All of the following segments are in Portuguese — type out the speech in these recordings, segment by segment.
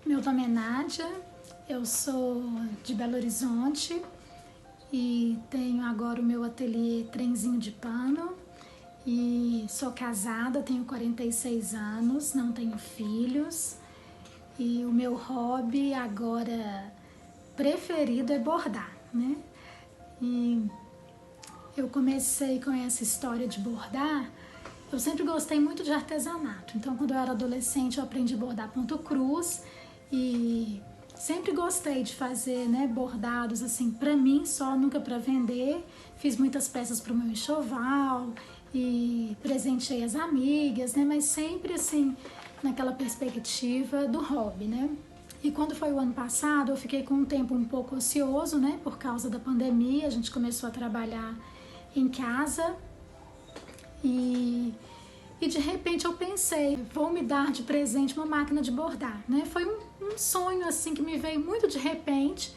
Meu nome é Nádia, eu sou de Belo Horizonte e tenho agora o meu ateliê Trenzinho de Pano e sou casada, tenho 46 anos, não tenho filhos e o meu hobby agora preferido é bordar, né? E eu comecei com essa história de bordar. Eu sempre gostei muito de artesanato, então quando eu era adolescente eu aprendi a bordar ponto cruz e sempre gostei de fazer, né, bordados assim para mim só, nunca para vender. Fiz muitas peças para o meu enxoval e presenteei as amigas, né, mas sempre assim naquela perspectiva do hobby, né? E quando foi o ano passado eu fiquei com um tempo um pouco ocioso, né, por causa da pandemia. A gente começou a trabalhar em casa e de repente eu pensei, vou me dar de presente uma máquina de bordar, né? Foi um sonho assim que me veio muito de repente,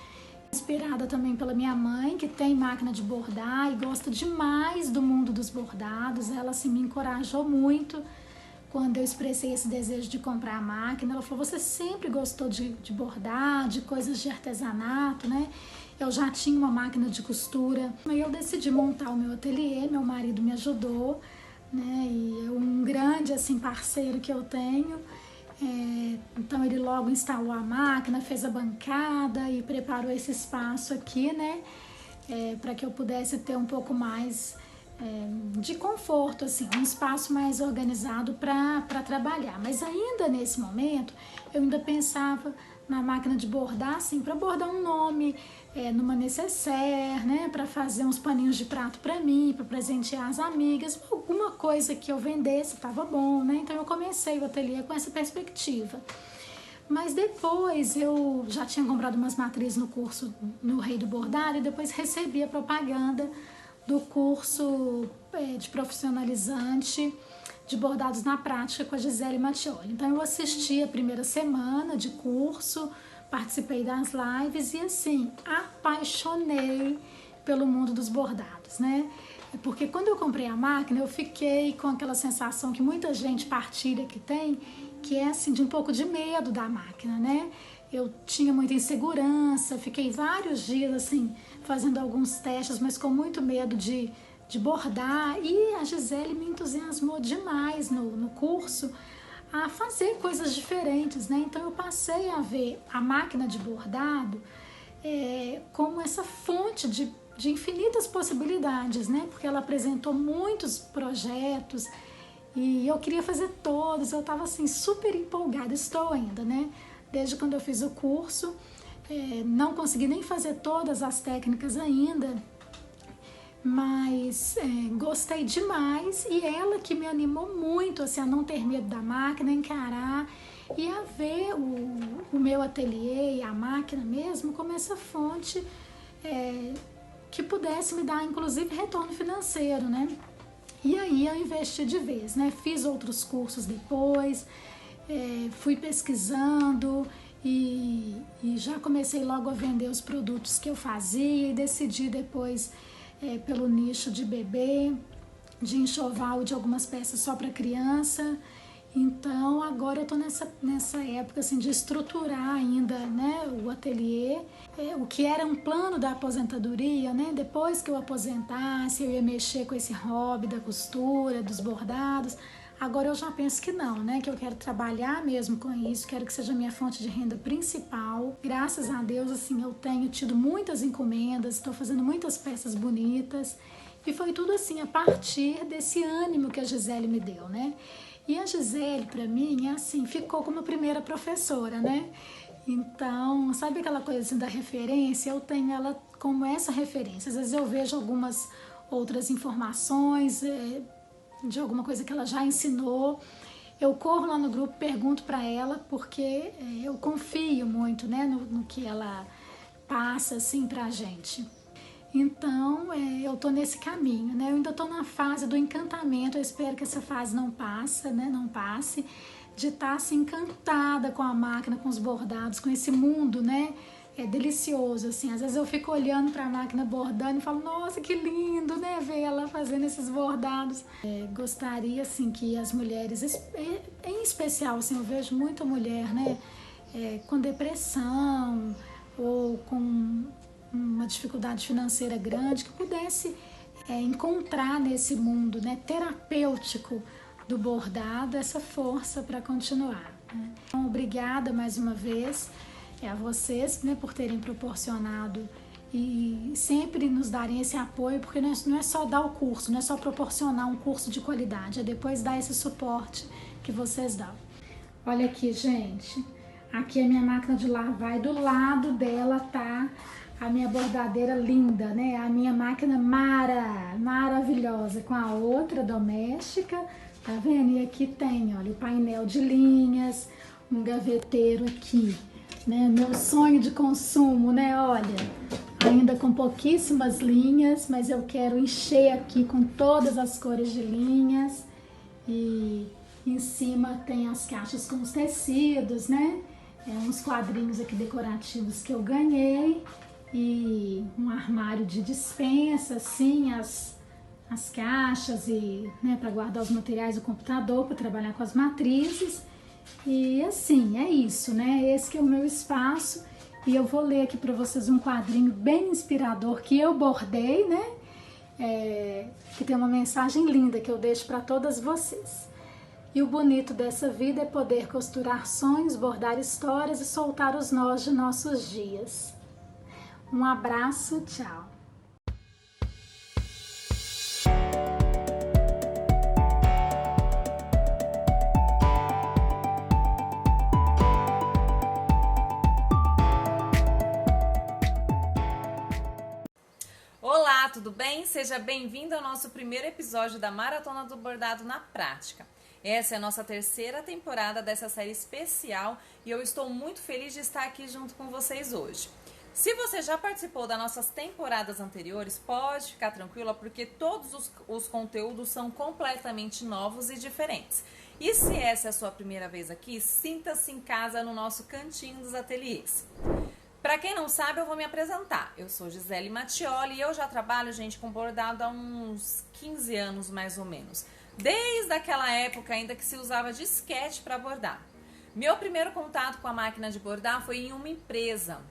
inspirada também pela minha mãe, que tem máquina de bordar e gosta demais do mundo dos bordados. Ela assim me encorajou muito quando eu expressei esse desejo de comprar a máquina. Ela falou, você sempre gostou de bordar, de coisas de artesanato, né? Eu já tinha uma máquina de costura, aí eu decidi montar o meu ateliê, meu marido me ajudou, né? E é um grande assim parceiro que eu tenho. Então ele logo instalou a máquina, fez a bancada e preparou esse espaço aqui, né? Para que eu pudesse ter um pouco mais de conforto, assim, um espaço mais organizado para trabalhar. Mas ainda nesse momento eu ainda pensava na máquina de bordar, assim, para bordar um nome numa necessaire, né, para fazer uns paninhos de prato para mim, para presentear as amigas, alguma coisa que eu vendesse, estava bom, né? Então eu comecei o ateliê com essa perspectiva. Mas depois eu já tinha comprado umas matrizes no curso no Rei do Bordado e depois recebi a propaganda do curso de profissionalizante de bordados na prática com a Gisele Mattioli. Então eu assisti a primeira semana de curso, participei das lives e assim, apaixonei pelo mundo dos bordados, né? Porque quando eu comprei a máquina, eu fiquei com aquela sensação que muita gente partilha que tem, que é assim, de um pouco de medo da máquina, né? Eu tinha muita insegurança, fiquei vários dias assim, fazendo alguns testes, mas com muito medo de bordar, e a Gisele me entusiasmou demais no curso a fazer coisas diferentes, né? Então eu passei a ver a máquina de bordado como essa fonte de infinitas possibilidades, né? Porque ela apresentou muitos projetos e eu queria fazer todos. Eu estava assim super empolgada, estou ainda, né? Desde quando eu fiz o curso, não consegui nem fazer todas as técnicas ainda, mas gostei demais, e ela que me animou muito assim, a não ter medo da máquina, a encarar e a ver o meu ateliê e a máquina mesmo como essa fonte que pudesse me dar inclusive retorno financeiro, né? E aí eu investi de vez, né? Fiz outros cursos depois, fui pesquisando e já comecei logo a vender os produtos que eu fazia e decidi depois pelo nicho de bebê, de enxoval, de algumas peças só para criança. Então agora eu tô nessa época assim, de estruturar ainda, né, o ateliê, o que era um plano da aposentadoria, né? Depois que eu aposentasse, eu ia mexer com esse hobby da costura, dos bordados. Agora eu já penso que não, né? Que eu quero trabalhar mesmo com isso, quero que seja a minha fonte de renda principal. Graças a Deus, assim, eu tenho tido muitas encomendas, estou fazendo muitas peças bonitas. E foi tudo assim, a partir desse ânimo que a Gisele me deu, né? E a Gisele, para mim, assim, ficou como a primeira professora, né? Então, sabe aquela coisa assim da referência? Eu tenho ela como essa referência. Às vezes eu vejo algumas outras informações, de alguma coisa que ela já ensinou, eu corro lá no grupo, pergunto para ela, porque eu confio muito, né, no que ela passa assim pra gente. Então eu tô nesse caminho, né? Eu ainda tô na fase do encantamento. Eu espero que essa fase não passe, de estar assim encantada com a máquina, com os bordados, com esse mundo, né? É delicioso, assim. Às vezes eu fico olhando para a máquina bordando e falo, nossa, que lindo, né? Ver ela fazendo esses bordados. Gostaria, assim, que as mulheres, em especial, assim, eu vejo muita mulher, né? com depressão ou com uma dificuldade financeira grande, que pudesse encontrar nesse mundo, né, terapêutico do bordado essa força para continuar, né? Então, obrigada mais uma vez a vocês, né, por terem proporcionado e sempre nos darem esse apoio, porque não é só dar o curso, não é só proporcionar um curso de qualidade, é depois dar esse suporte que vocês dão. Olha aqui, gente, aqui é a minha máquina de lavar e do lado dela tá a minha bordadeira linda, né? A minha máquina maravilhosa, com a outra doméstica, tá vendo? E aqui tem, olha, o painel de linhas, um gaveteiro aqui, né? Meu sonho de consumo, né? Olha, ainda com pouquíssimas linhas, mas eu quero encher aqui com todas as cores de linhas. E em cima tem as caixas com os tecidos, né? Uns quadrinhos aqui decorativos que eu ganhei e um armário de dispensa, assim, as caixas e, né, para guardar os materiais do computador, para trabalhar com as matrizes. E assim, é isso, né? Esse que é o meu espaço. E eu vou ler aqui para vocês um quadrinho bem inspirador que eu bordei, né? Que tem uma mensagem linda que eu deixo para todas vocês. E o bonito dessa vida é poder costurar sonhos, bordar histórias e soltar os nós de nossos dias. Um abraço, tchau! Olá, tudo bem? Seja bem-vindo ao nosso primeiro episódio da Maratona do Bordado na Prática. Essa é a nossa terceira temporada dessa série especial e eu estou muito feliz de estar aqui junto com vocês hoje. Se você já participou das nossas temporadas anteriores, pode ficar tranquila porque todos os conteúdos são completamente novos e diferentes. E se essa é a sua primeira vez aqui, sinta-se em casa no nosso cantinho dos ateliês. Para quem não sabe, eu vou me apresentar. Eu sou Gisele Mattioli e eu já trabalho, gente, com bordado há uns 15 anos mais ou menos. Desde aquela época ainda que se usava disquete para bordar. Meu primeiro contato com a máquina de bordar foi em uma empresa,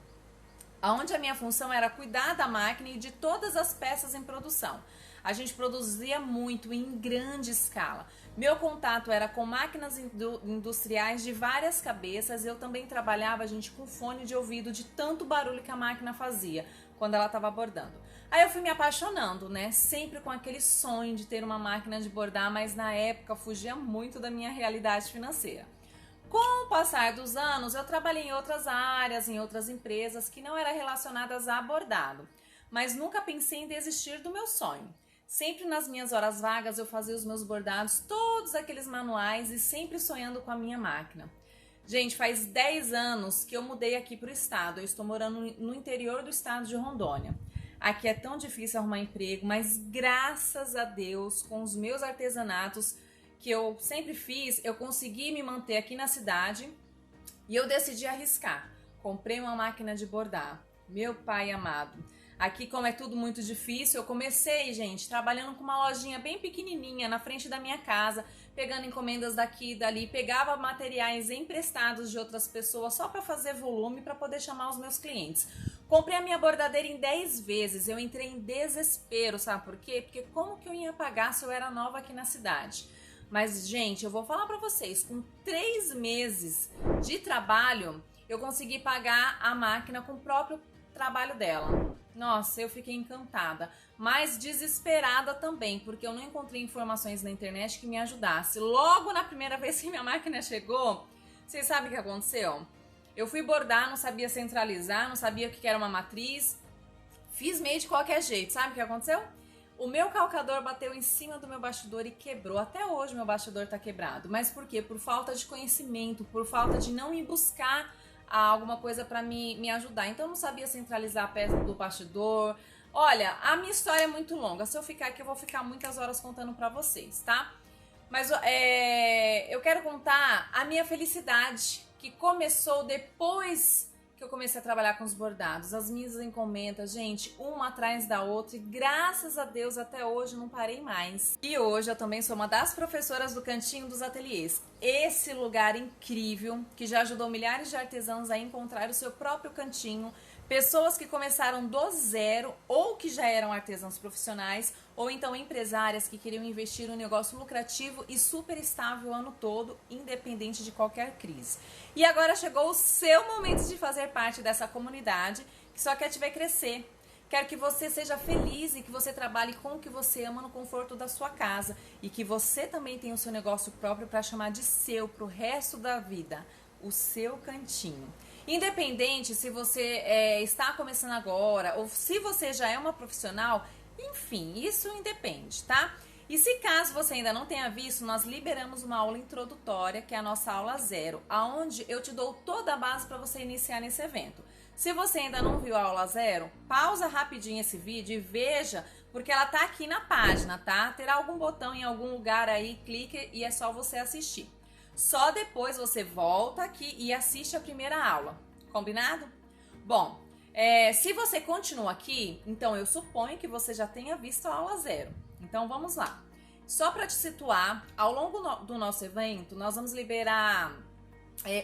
onde a minha função era cuidar da máquina e de todas as peças em produção. A gente produzia muito em grande escala. Meu contato era com máquinas industriais de várias cabeças. Eu também trabalhava, gente, com fone de ouvido de tanto barulho que a máquina fazia quando ela estava bordando. Aí eu fui me apaixonando, né? Sempre com aquele sonho de ter uma máquina de bordar, mas na época fugia muito da minha realidade financeira. Com o passar dos anos, eu trabalhei em outras áreas, em outras empresas que não eram relacionadas a bordado, mas nunca pensei em desistir do meu sonho. Sempre nas minhas horas vagas eu fazia os meus bordados, todos aqueles manuais e sempre sonhando com a minha máquina. Gente, faz 10 anos que eu mudei aqui para o estado, eu estou morando no interior do estado de Rondônia. Aqui é tão difícil arrumar emprego, mas graças a Deus, com os meus artesanatos que eu sempre fiz, eu consegui me manter aqui na cidade e eu decidi arriscar. Comprei uma máquina de bordar, meu pai amado. Aqui, como é tudo muito difícil, eu comecei, gente, trabalhando com uma lojinha bem pequenininha na frente da minha casa, pegando encomendas daqui e dali, pegava materiais emprestados de outras pessoas só para fazer volume, para poder chamar os meus clientes. Comprei a minha bordadeira em 10 vezes, eu entrei em desespero, sabe por quê? Porque como que eu ia pagar se eu era nova aqui na cidade? Mas, gente, eu vou falar para vocês, com 3 meses de trabalho, eu consegui pagar a máquina com o próprio trabalho dela. Nossa, eu fiquei encantada, mas desesperada também, porque eu não encontrei informações na internet que me ajudasse. Logo na primeira vez que minha máquina chegou, vocês sabem o que aconteceu? Eu fui bordar, não sabia centralizar, não sabia o que era uma matriz, fiz meio de qualquer jeito. Sabe o que aconteceu? O meu calcador bateu em cima do meu bastidor e quebrou. Até hoje meu bastidor tá quebrado. Mas por quê? Por falta de conhecimento, por falta de não ir buscar alguma coisa para me ajudar. Então eu não sabia centralizar a peça do bastidor. Olha, a minha história é muito longa. Se eu ficar aqui, eu vou ficar muitas horas contando para vocês, tá? Mas eu quero contar a minha felicidade, que começou depois que eu comecei a trabalhar com os bordados. As minhas encomendas, gente, uma atrás da outra, e graças a Deus até hoje não parei mais. E hoje eu também sou uma das professoras do Cantinho dos Ateliês. esse lugar incrível que já ajudou milhares de artesãos a encontrar o seu próprio cantinho, pessoas que começaram do zero ou que já eram artesãos profissionais ou então empresárias que queriam investir em um negócio lucrativo e super estável o ano todo, independente de qualquer crise. E agora chegou o seu momento de fazer parte dessa comunidade que só quer te ver crescer. Quero que você seja feliz e que você trabalhe com o que você ama no conforto da sua casa e que você também tenha o seu negócio próprio para chamar de seu pro resto da vida, o seu cantinho. Independente se você está começando agora ou se você já é uma profissional, enfim, isso independe, tá? E se caso você ainda não tenha visto, nós liberamos uma aula introdutória, que é a nossa aula 0, aonde eu te dou toda a base para você iniciar nesse evento. Se você ainda não viu a aula 0, pausa rapidinho esse vídeo e veja, porque ela tá aqui na página, tá? Terá algum botão em algum lugar aí, clique e é só você assistir. Só depois você volta aqui e assiste a primeira aula, combinado? Bom, se você continua aqui, então eu suponho que você já tenha visto a aula 0. Então vamos lá. Só para te situar, ao longo do nosso evento, nós vamos liberar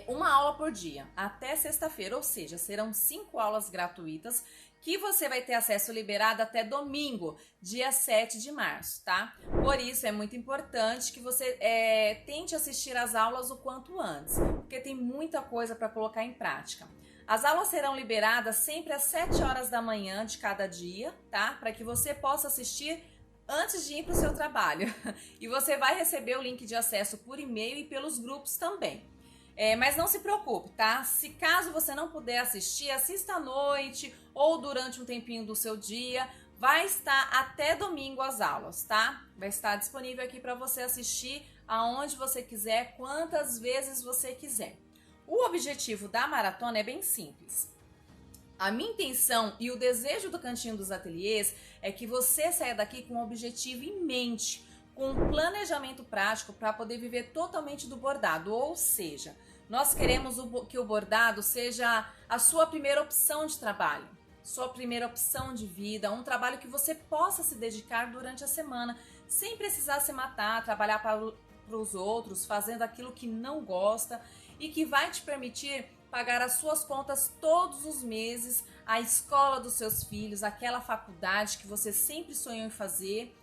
uma aula por dia, até sexta-feira, ou seja, serão 5 aulas gratuitas que você vai ter acesso liberado até domingo, dia 7 de março, tá? Por isso é muito importante que você tente assistir as aulas o quanto antes, porque tem muita coisa para colocar em prática. As aulas serão liberadas sempre às 7 horas da manhã de cada dia, tá? Para que você possa assistir antes de ir para o seu trabalho. E você vai receber o link de acesso por e-mail e pelos grupos também. Mas não se preocupe, tá? Se caso você não puder assistir, assista à noite ou durante um tempinho do seu dia. Vai estar até domingo as aulas, tá? Vai estar disponível aqui para você assistir aonde você quiser, quantas vezes você quiser. O objetivo da maratona é bem simples. A minha intenção e o desejo do Cantinho dos Ateliês é que você saia daqui com um objetivo em mente, com um planejamento prático para poder viver totalmente do bordado, ou seja, nós queremos que o bordado seja a sua primeira opção de trabalho, sua primeira opção de vida, um trabalho que você possa se dedicar durante a semana, sem precisar se matar, trabalhar para os outros, fazendo aquilo que não gosta e que vai te permitir pagar as suas contas todos os meses, a escola dos seus filhos, aquela faculdade que você sempre sonhou em fazer.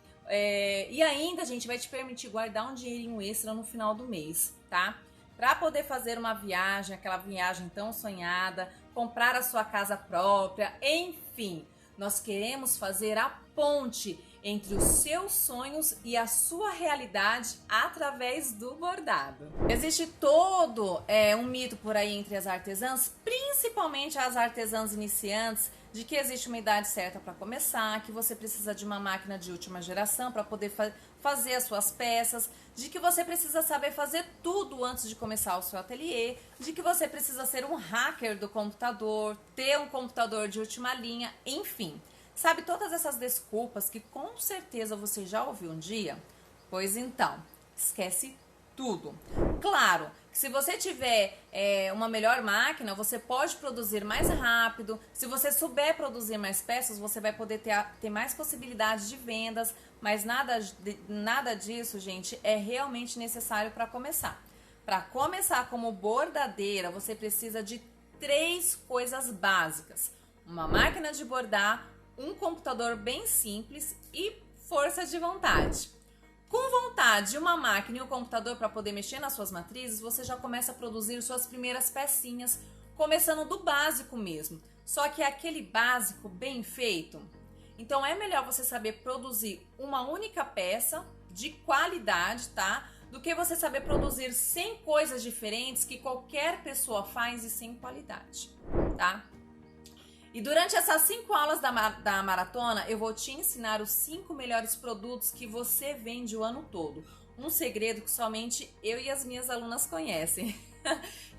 E ainda, gente, vai te permitir guardar um dinheirinho extra no final do mês, tá? Para poder fazer uma viagem, aquela viagem tão sonhada, comprar a sua casa própria, enfim. Nós queremos fazer a ponte entre os seus sonhos e a sua realidade através do bordado. Existe todo um mito por aí entre as artesãs, principalmente as artesãs iniciantes, de que existe uma idade certa para começar, que você precisa de uma máquina de última geração para poder fazer as suas peças, de que você precisa saber fazer tudo antes de começar o seu ateliê, de que você precisa ser um hacker do computador, ter um computador de última linha, enfim. Sabe todas essas desculpas que com certeza você já ouviu um dia? Pois então, esquece tudo. Claro que se você tiver uma melhor máquina, você pode produzir mais rápido. Se você souber produzir mais peças, você vai poder ter mais possibilidades de vendas. Mas nada disso, gente, é realmente necessário para começar. Para começar como bordadeira, você precisa de 3 coisas básicas. Uma máquina de bordar, um computador bem simples e força de vontade. Com vontade, uma máquina e um computador para poder mexer nas suas matrizes, você já começa a produzir suas primeiras pecinhas, começando do básico mesmo. Só que é aquele básico bem feito. Então é melhor você saber produzir uma única peça de qualidade, tá? Do que você saber produzir 100 coisas diferentes que qualquer pessoa faz e sem qualidade, tá? E durante essas 5 aulas da maratona, eu vou te ensinar os 5 melhores produtos que você vende o ano todo. Um segredo que somente eu e as minhas alunas conhecem.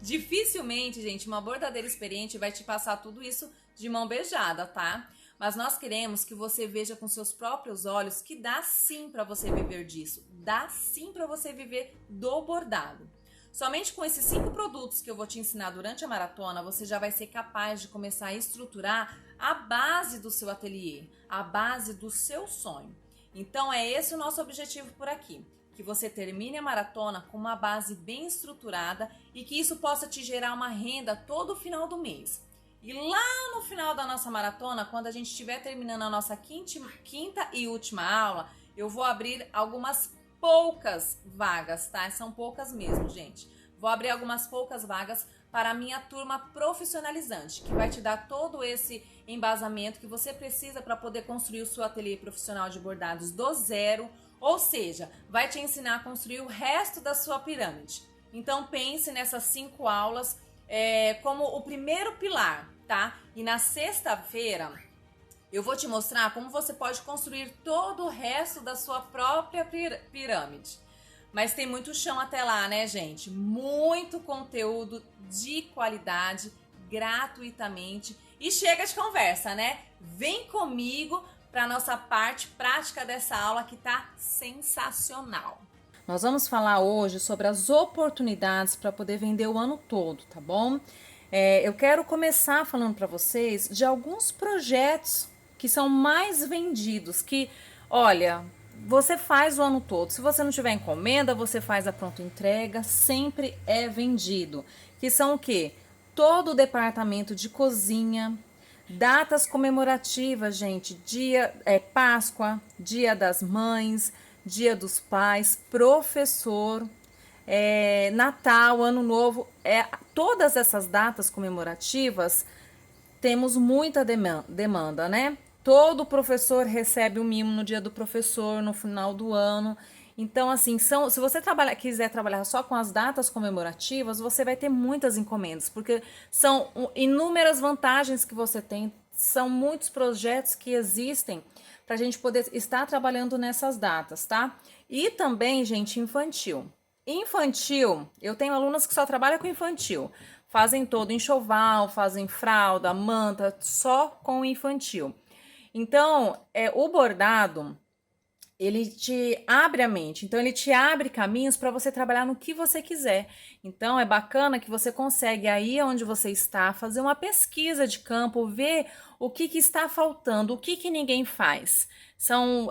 Dificilmente, gente, uma bordadeira experiente vai te passar tudo isso de mão beijada, tá? Mas nós queremos que você veja com seus próprios olhos que dá sim para você viver disso. Dá sim para você viver do bordado. Somente com esses 5 produtos que eu vou te ensinar durante a maratona, você já vai ser capaz de começar a estruturar a base do seu ateliê, a base do seu sonho. Então é esse o nosso objetivo por aqui. que você termine a maratona com uma base bem estruturada e que isso possa te gerar uma renda todo final do mês. E lá no final da nossa maratona, quando a gente estiver terminando a nossa quinta e última aula, eu vou abrir algumas poucas vagas, tá? São poucas mesmo, gente. Vou abrir algumas poucas vagas para a minha turma profissionalizante, que vai te dar todo esse embasamento que você precisa para poder construir o seu ateliê profissional de bordados do zero, ou seja, vai te ensinar a construir o resto da sua pirâmide. Então pense nessas 5 aulas como o primeiro pilar, tá? E na sexta-feira eu vou te mostrar como você pode construir todo o resto da sua própria pirâmide. Mas tem muito chão até lá, né, gente? Muito conteúdo de qualidade, gratuitamente. E chega de conversa, né? Vem comigo para a nossa parte prática dessa aula que tá sensacional. Nós vamos falar hoje sobre as oportunidades para poder vender o ano todo, tá bom? Eu quero começar falando para vocês de alguns projetos que são mais vendidos, que, olha, você faz o ano todo. Se você não tiver encomenda, você faz a pronta entrega, sempre é vendido. Que são o quê? Todo o departamento de cozinha, datas comemorativas, gente, Páscoa, Dia das Mães, Dia dos Pais, professor, Natal, Ano Novo, todas essas datas comemorativas temos muita demanda, né? Todo professor recebe um mimo no dia do professor, no final do ano. Então, assim, se você quiser trabalhar só com as datas comemorativas, você vai ter muitas encomendas, porque são inúmeras vantagens que você tem, são muitos projetos que existem para a gente poder estar trabalhando nessas datas, tá? E também, gente, infantil. Infantil, eu tenho alunas que só trabalham com infantil. Fazem todo enxoval, fazem fralda, manta, só com infantil. Então, o bordado, ele te abre a mente, então ele te abre caminhos para você trabalhar no que você quiser. Então, é bacana que você consegue aí onde você está, fazer uma pesquisa de campo, ver o que está faltando, o que ninguém faz. São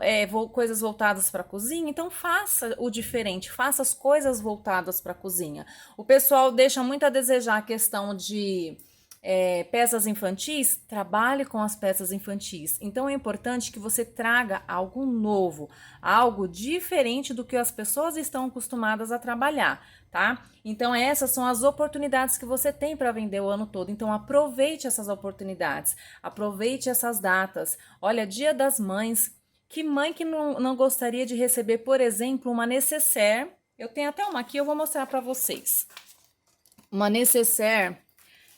coisas voltadas para a cozinha, então faça o diferente, faça as coisas voltadas para a cozinha. O pessoal deixa muito a desejar a questão de peças infantis, trabalhe com as peças infantis. Então é importante que você traga algo novo, algo diferente do que as pessoas estão acostumadas a trabalhar, tá? Então essas são as oportunidades que você tem para vender o ano todo. Então aproveite essas oportunidades, aproveite essas datas. Olha, Dia das Mães, que mãe que não gostaria de receber, por exemplo, uma nécessaire? Eu tenho até uma aqui, eu vou mostrar para vocês. Uma nécessaire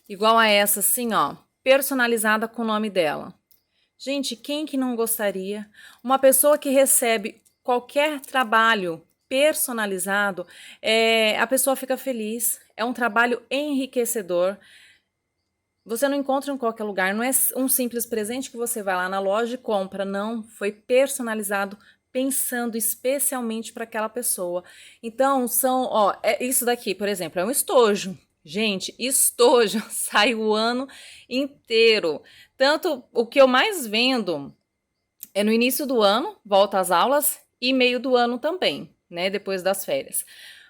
igual a essa, assim, ó, personalizada com o nome dela. Gente, quem que não gostaria? Uma pessoa que recebe qualquer trabalho personalizado, a pessoa fica feliz. É um trabalho enriquecedor. Você não encontra em qualquer lugar. Não é um simples presente que você vai lá na loja e compra. Não, foi personalizado pensando especialmente para aquela pessoa. Então, isso daqui, por exemplo, é um estojo. Gente, estojo sai o ano inteiro. Tanto o que eu mais vendo é no início do ano, volta às aulas, e meio do ano também, né? Depois das férias.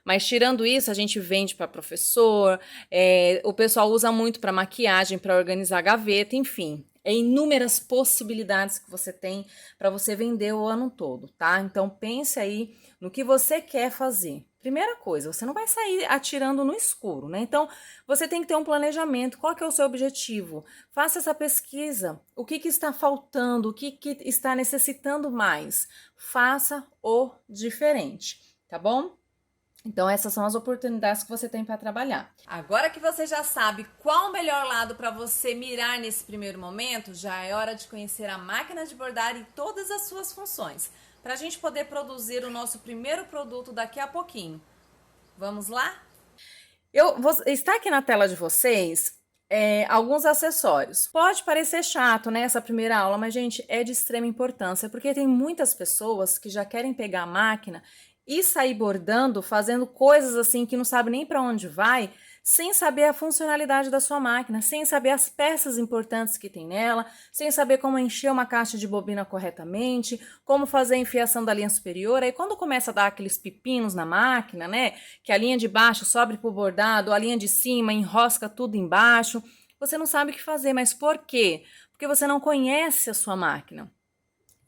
Mas tirando isso, a gente vende para professor, o pessoal usa muito para maquiagem, para organizar gaveta, enfim. É inúmeras possibilidades que você tem para você vender o ano todo, tá? Então pense aí no que você quer fazer. Primeira coisa, você não vai sair atirando no escuro, né? Então, você tem que ter um planejamento. Qual que é o seu objetivo? Faça essa pesquisa. O que está faltando? O que está necessitando mais? Faça o diferente, tá bom? Então, essas são as oportunidades que você tem para trabalhar. Agora que você já sabe qual o melhor lado para você mirar nesse primeiro momento, já é hora de conhecer a máquina de bordar e todas as suas funções, para a gente poder produzir o nosso primeiro produto daqui a pouquinho. Vamos lá? Está aqui na tela de vocês alguns acessórios. Pode parecer chato, né, essa primeira aula, mas, gente, é de extrema importância, porque tem muitas pessoas que já querem pegar a máquina e sair bordando, fazendo coisas assim que não sabe nem para onde vai, sem saber a funcionalidade da sua máquina, sem saber as peças importantes que tem nela, sem saber como encher uma caixa de bobina corretamente, como fazer a enfiação da linha superior. Aí quando começa a dar aqueles pepinos na máquina, né, que a linha de baixo sobe para o bordado, a linha de cima enrosca tudo embaixo, você não sabe o que fazer. Mas por quê? Porque você não conhece a sua máquina.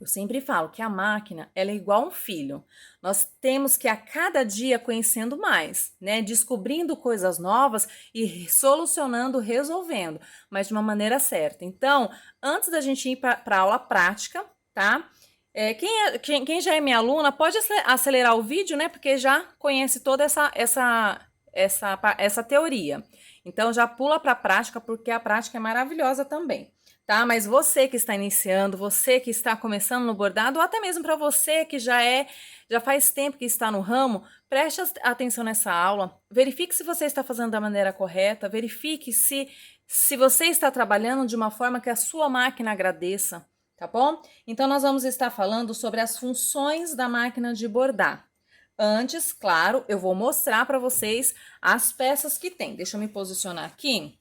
Eu sempre falo que a máquina, ela é igual um filho. Nós temos que a cada dia conhecendo mais, né? Descobrindo coisas novas e solucionando, resolvendo, mas de uma maneira certa. Então, antes da gente ir para a aula prática, tá? Quem já é minha aluna pode acelerar o vídeo, né? Porque já conhece toda essa teoria. Então, já pula para a prática, porque a prática é maravilhosa também. Tá? Mas você que está iniciando, você que está começando no bordado, ou até mesmo para você que já faz tempo que está no ramo, preste atenção nessa aula, verifique se você está fazendo da maneira correta, verifique se você está trabalhando de uma forma que a sua máquina agradeça, tá bom? Então, nós vamos estar falando sobre as funções da máquina de bordar. Antes, claro, eu vou mostrar para vocês as peças que tem. Deixa eu me posicionar aqui.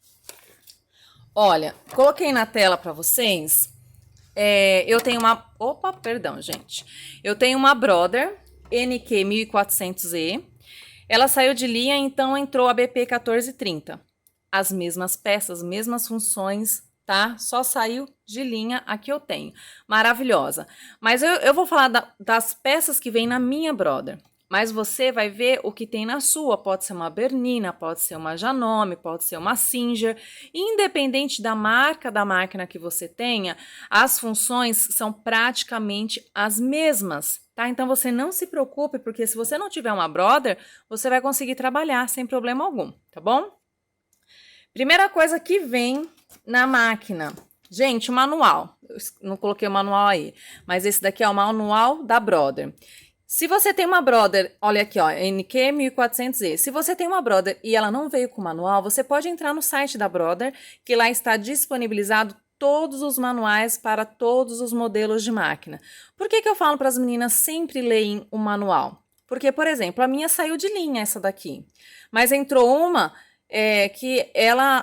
Olha, coloquei na tela para vocês, eu tenho uma... Opa, perdão, gente. Eu tenho uma Brother NQ 1400E. Ela saiu de linha, então entrou a BP 1430. As mesmas peças, mesmas funções, tá? Só saiu de linha a que eu tenho. Maravilhosa. Mas eu vou falar das peças que vem na minha Brother. Mas você vai ver o que tem na sua. Pode ser uma Bernina, pode ser uma Janome, pode ser uma Singer. Independente da marca da máquina que você tenha, as funções são praticamente as mesmas, tá? Então você não se preocupe, porque se você não tiver uma Brother, você vai conseguir trabalhar sem problema algum, tá bom? Primeira coisa que vem na máquina. Gente, o manual. Eu não coloquei o manual aí, mas esse daqui é o manual da Brother. Se você tem uma Brother, olha aqui, ó, NQ 1400E. Se você tem uma Brother e ela não veio com manual, você pode entrar no site da Brother, que lá está disponibilizado todos os manuais para todos os modelos de máquina. Por que eu falo para as meninas sempre leem o manual? Porque, por exemplo, a minha saiu de linha, essa daqui. Mas entrou uma que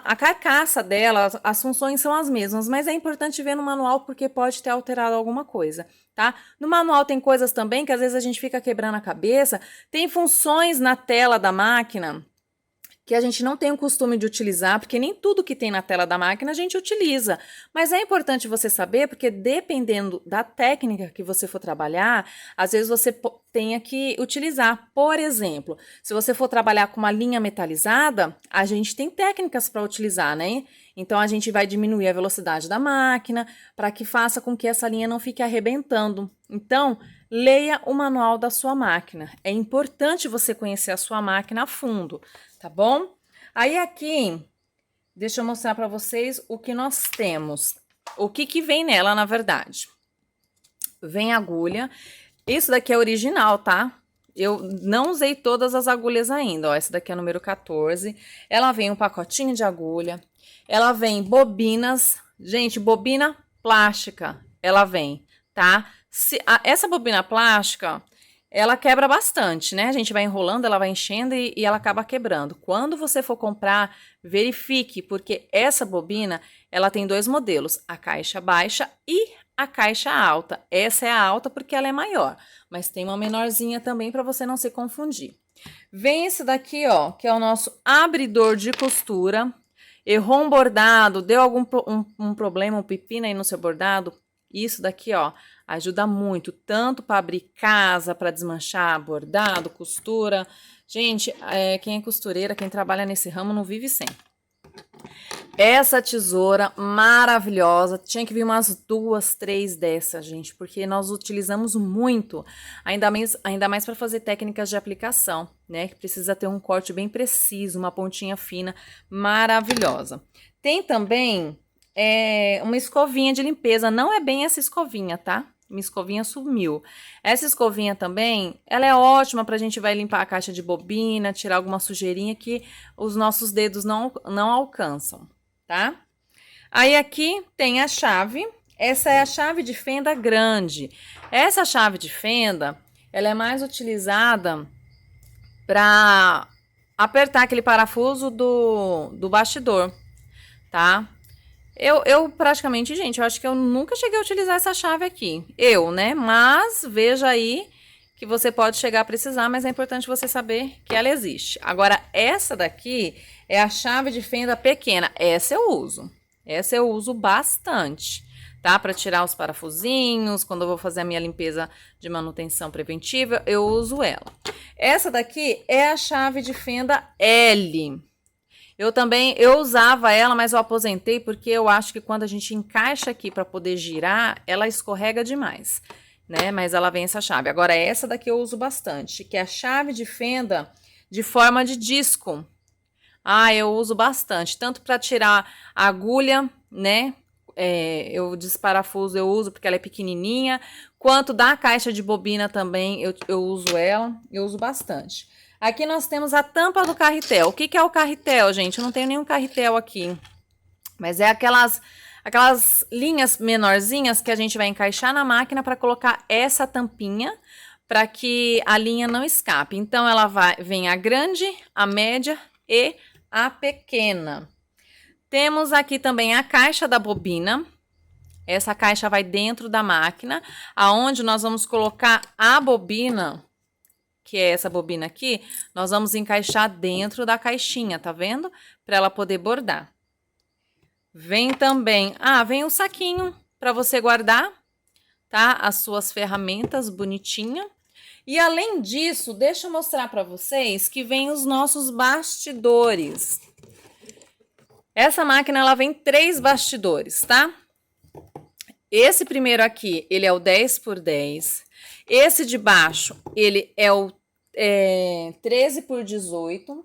a carcaça dela, as funções são as mesmas, mas é importante ver no manual porque pode ter alterado alguma coisa, tá? No manual tem coisas também que às vezes a gente fica quebrando a cabeça, tem funções na tela da máquina que a gente não tem o costume de utilizar, porque nem tudo que tem na tela da máquina a gente utiliza. Mas é importante você saber, porque dependendo da técnica que você for trabalhar, às vezes você tenha que utilizar. Por exemplo, se você for trabalhar com uma linha metalizada, a gente tem técnicas para utilizar, né? Então, a gente vai diminuir a velocidade da máquina para que faça com que essa linha não fique arrebentando. Então, leia o manual da sua máquina. É importante você conhecer a sua máquina a fundo, tá bom? Aí aqui, deixa eu mostrar para vocês o que nós temos. O que vem nela, na verdade. Vem agulha. Isso daqui é original, tá? Eu não usei todas as agulhas ainda, ó. Essa daqui é a número 14. Ela vem um pacotinho de agulha. Ela vem bobinas. Gente, bobina plástica. Ela vem, tá? Essa bobina plástica, ela quebra bastante, né? A gente vai enrolando, ela vai enchendo e ela acaba quebrando. Quando você for comprar, verifique, porque essa bobina, ela tem dois modelos, a caixa baixa e a caixa alta. Essa é a alta porque ela é maior, mas tem uma menorzinha também para você não se confundir. Vem esse daqui, ó, que é o nosso abridor de costura. Errou um bordado, deu algum um problema, um pepino aí no seu bordado, isso daqui, ó, ajuda muito, tanto para abrir casa, para desmanchar bordado, costura. Gente, quem é costureira, quem trabalha nesse ramo não vive sem. Essa tesoura maravilhosa, tinha que vir umas 2, 3 dessas, gente, porque nós utilizamos muito, ainda mais para fazer técnicas de aplicação, né, que precisa ter um corte bem preciso, uma pontinha fina, maravilhosa. Tem também uma escovinha de limpeza, não é bem essa escovinha, tá? Minha escovinha sumiu. Essa escovinha também, ela é ótima pra gente vai limpar a caixa de bobina, tirar alguma sujeirinha que os nossos dedos não alcançam, tá? Aí aqui tem a chave. Essa é a chave de fenda grande. Essa chave de fenda, ela é mais utilizada para apertar aquele parafuso do bastidor, tá? Eu praticamente, gente, eu acho que eu nunca cheguei a utilizar essa chave aqui. Né? Mas veja aí que você pode chegar a precisar, mas é importante você saber que ela existe. Agora, essa daqui é a chave de fenda pequena. Essa eu uso. Essa eu uso bastante, tá? Para tirar os parafusinhos, quando eu vou fazer a minha limpeza de manutenção preventiva, eu uso ela. Essa daqui é a chave de fenda L. Eu usava ela, mas eu aposentei porque eu acho que quando a gente encaixa aqui para poder girar, ela escorrega demais, né? Mas ela vem essa chave. Agora essa daqui eu uso bastante, que é a chave de fenda de forma de disco. Eu uso bastante, tanto para tirar a agulha, né? Eu desparafuso, eu uso porque ela é pequenininha, quanto da caixa de bobina também eu uso ela, eu uso bastante. Aqui nós temos a tampa do carretel. O que é o carretel, gente? Eu não tenho nenhum carretel aqui, mas é aquelas linhas menorzinhas que a gente vai encaixar na máquina para colocar essa tampinha para que a linha não escape. Então ela vem a grande, a média e a pequena. Temos aqui também a caixa da bobina. Essa caixa vai dentro da máquina, aonde nós vamos colocar a bobina, que é essa bobina aqui, nós vamos encaixar dentro da caixinha, tá vendo? Para ela poder bordar. Vem também, vem o saquinho para você guardar, tá? As suas ferramentas bonitinha. E além disso, deixa eu mostrar para vocês que vem os nossos bastidores. Essa máquina, ela vem 3 bastidores, tá? Esse primeiro aqui, ele é o 10x10. Esse de baixo, ele é o 13x18.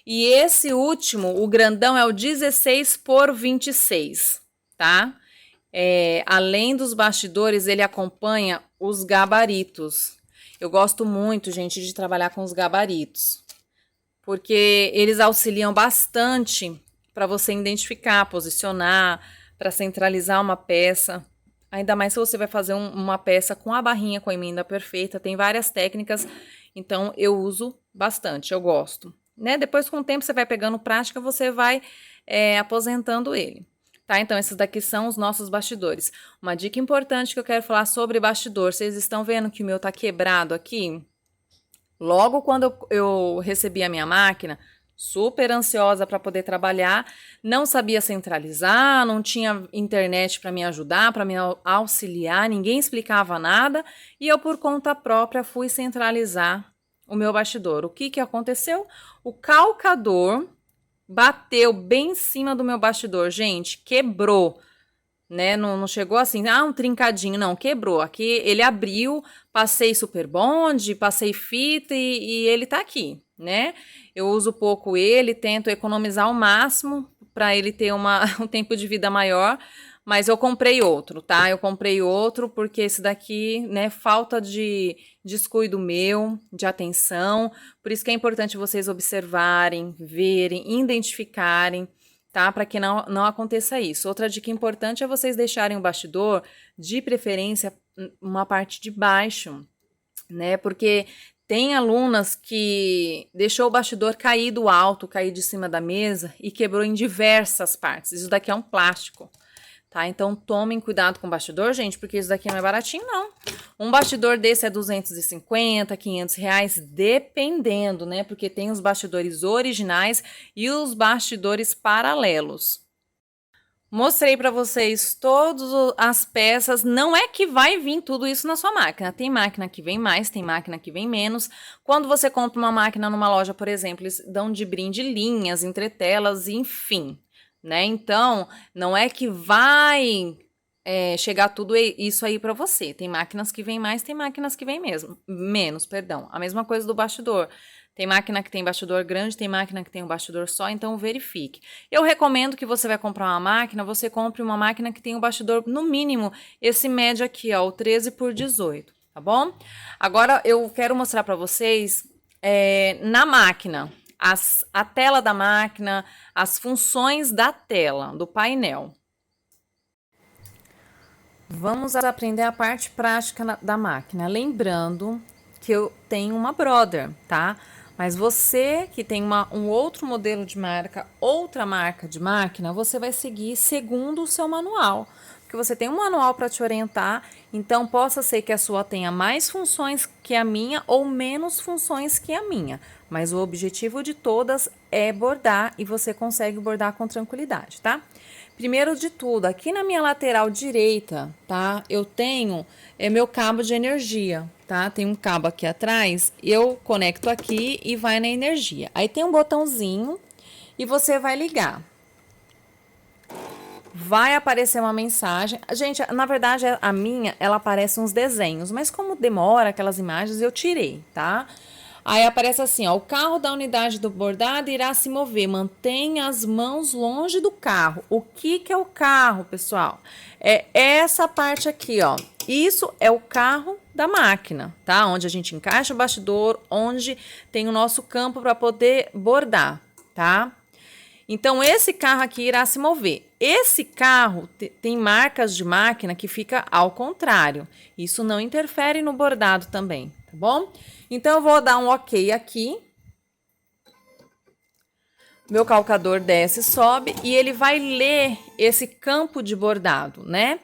E esse último, o grandão, é o 16x26, tá? Além dos bastidores, ele acompanha os gabaritos. Eu gosto muito, gente, de trabalhar com os gabaritos, porque eles auxiliam bastante para você identificar, posicionar, para centralizar uma peça. Ainda mais se você vai fazer uma peça com a barrinha, com a emenda perfeita, tem várias técnicas, então eu uso bastante, eu gosto. Né? Depois, com o tempo, você vai pegando prática, você vai aposentando ele. Tá? Então, esses daqui são os nossos bastidores. Uma dica importante que eu quero falar sobre bastidor. Vocês estão vendo que o meu tá quebrado aqui? Logo quando eu recebi a minha máquina, super ansiosa para poder trabalhar, não sabia centralizar, não tinha internet para me ajudar, para me auxiliar, ninguém explicava nada, e eu por conta própria fui centralizar o meu bastidor. O que aconteceu? O calcador bateu bem em cima do meu bastidor, gente, quebrou, né? Não chegou assim, um trincadinho, não, quebrou. Aqui ele abriu, passei super bonde, passei fita e ele tá aqui, né? Eu uso pouco ele, tento economizar ao máximo para ele ter um tempo de vida maior, mas eu comprei outro, tá? Eu comprei outro porque esse daqui, né, falta de descuido meu, de atenção, por isso que é importante vocês observarem, verem, identificarem, tá? Para que não aconteça isso. Outra dica importante é vocês deixarem o bastidor, de preferência, uma parte de baixo, né? Porque tem alunas que deixou o bastidor cair do alto, cair de cima da mesa e quebrou em diversas partes. Isso daqui é um plástico, tá? Então tomem cuidado com o bastidor, gente, porque isso daqui não é baratinho, não. Um bastidor desse é 250, 500 reais, dependendo, né? Porque tem os bastidores originais e os bastidores paralelos. Mostrei para vocês todas as peças, não é que vai vir tudo isso na sua máquina, tem máquina que vem mais, tem máquina que vem menos. Quando você compra uma máquina numa loja, por exemplo, eles dão de brinde linhas, entretelas, enfim, né? Então, não é que vai chegar tudo isso aí para você. Tem máquinas que vem mais, tem máquinas que vem menos, perdão. A mesma coisa do bastidor. Tem máquina que tem bastidor grande, tem máquina que tem um bastidor só, então verifique. Eu recomendo que você vai comprar uma máquina, você compre uma máquina que tem um bastidor, no mínimo, esse médio aqui, ó, o 13x18, tá bom? Agora eu quero mostrar para vocês na máquina, a tela da máquina, as funções da tela, do painel. Vamos aprender a parte prática da máquina, lembrando que eu tenho uma Brother, tá? Mas você que tem um outro modelo de marca, outra marca de máquina, você vai seguir segundo o seu manual. Porque você tem um manual para te orientar, então possa ser que a sua tenha mais funções que a minha ou menos funções que a minha. Mas o objetivo de todas é bordar e você consegue bordar com tranquilidade, tá? Primeiro de tudo, aqui na minha lateral direita, tá? Eu tenho meu cabo de energia, tá? Tem um cabo aqui atrás, eu conecto aqui e vai na energia. Aí tem um botãozinho e você vai ligar. Vai aparecer uma mensagem. Gente, na verdade, a minha, ela aparece uns desenhos, mas como demora aquelas imagens, eu tirei, tá? Aí aparece assim, ó, o carro da unidade do bordado irá se mover, mantenha as mãos longe do carro. O que que é o carro, pessoal? É essa parte aqui, ó. Isso é o carro da máquina, tá? Onde a gente encaixa o bastidor, onde tem o nosso campo para poder bordar, tá? Então, esse carro aqui irá se mover. Esse carro tem marcas de máquina que fica ao contrário. Isso não interfere no bordado também, tá bom? Então, eu vou dar um ok aqui. Meu calcador desce, sobe e ele vai ler esse campo de bordado, né?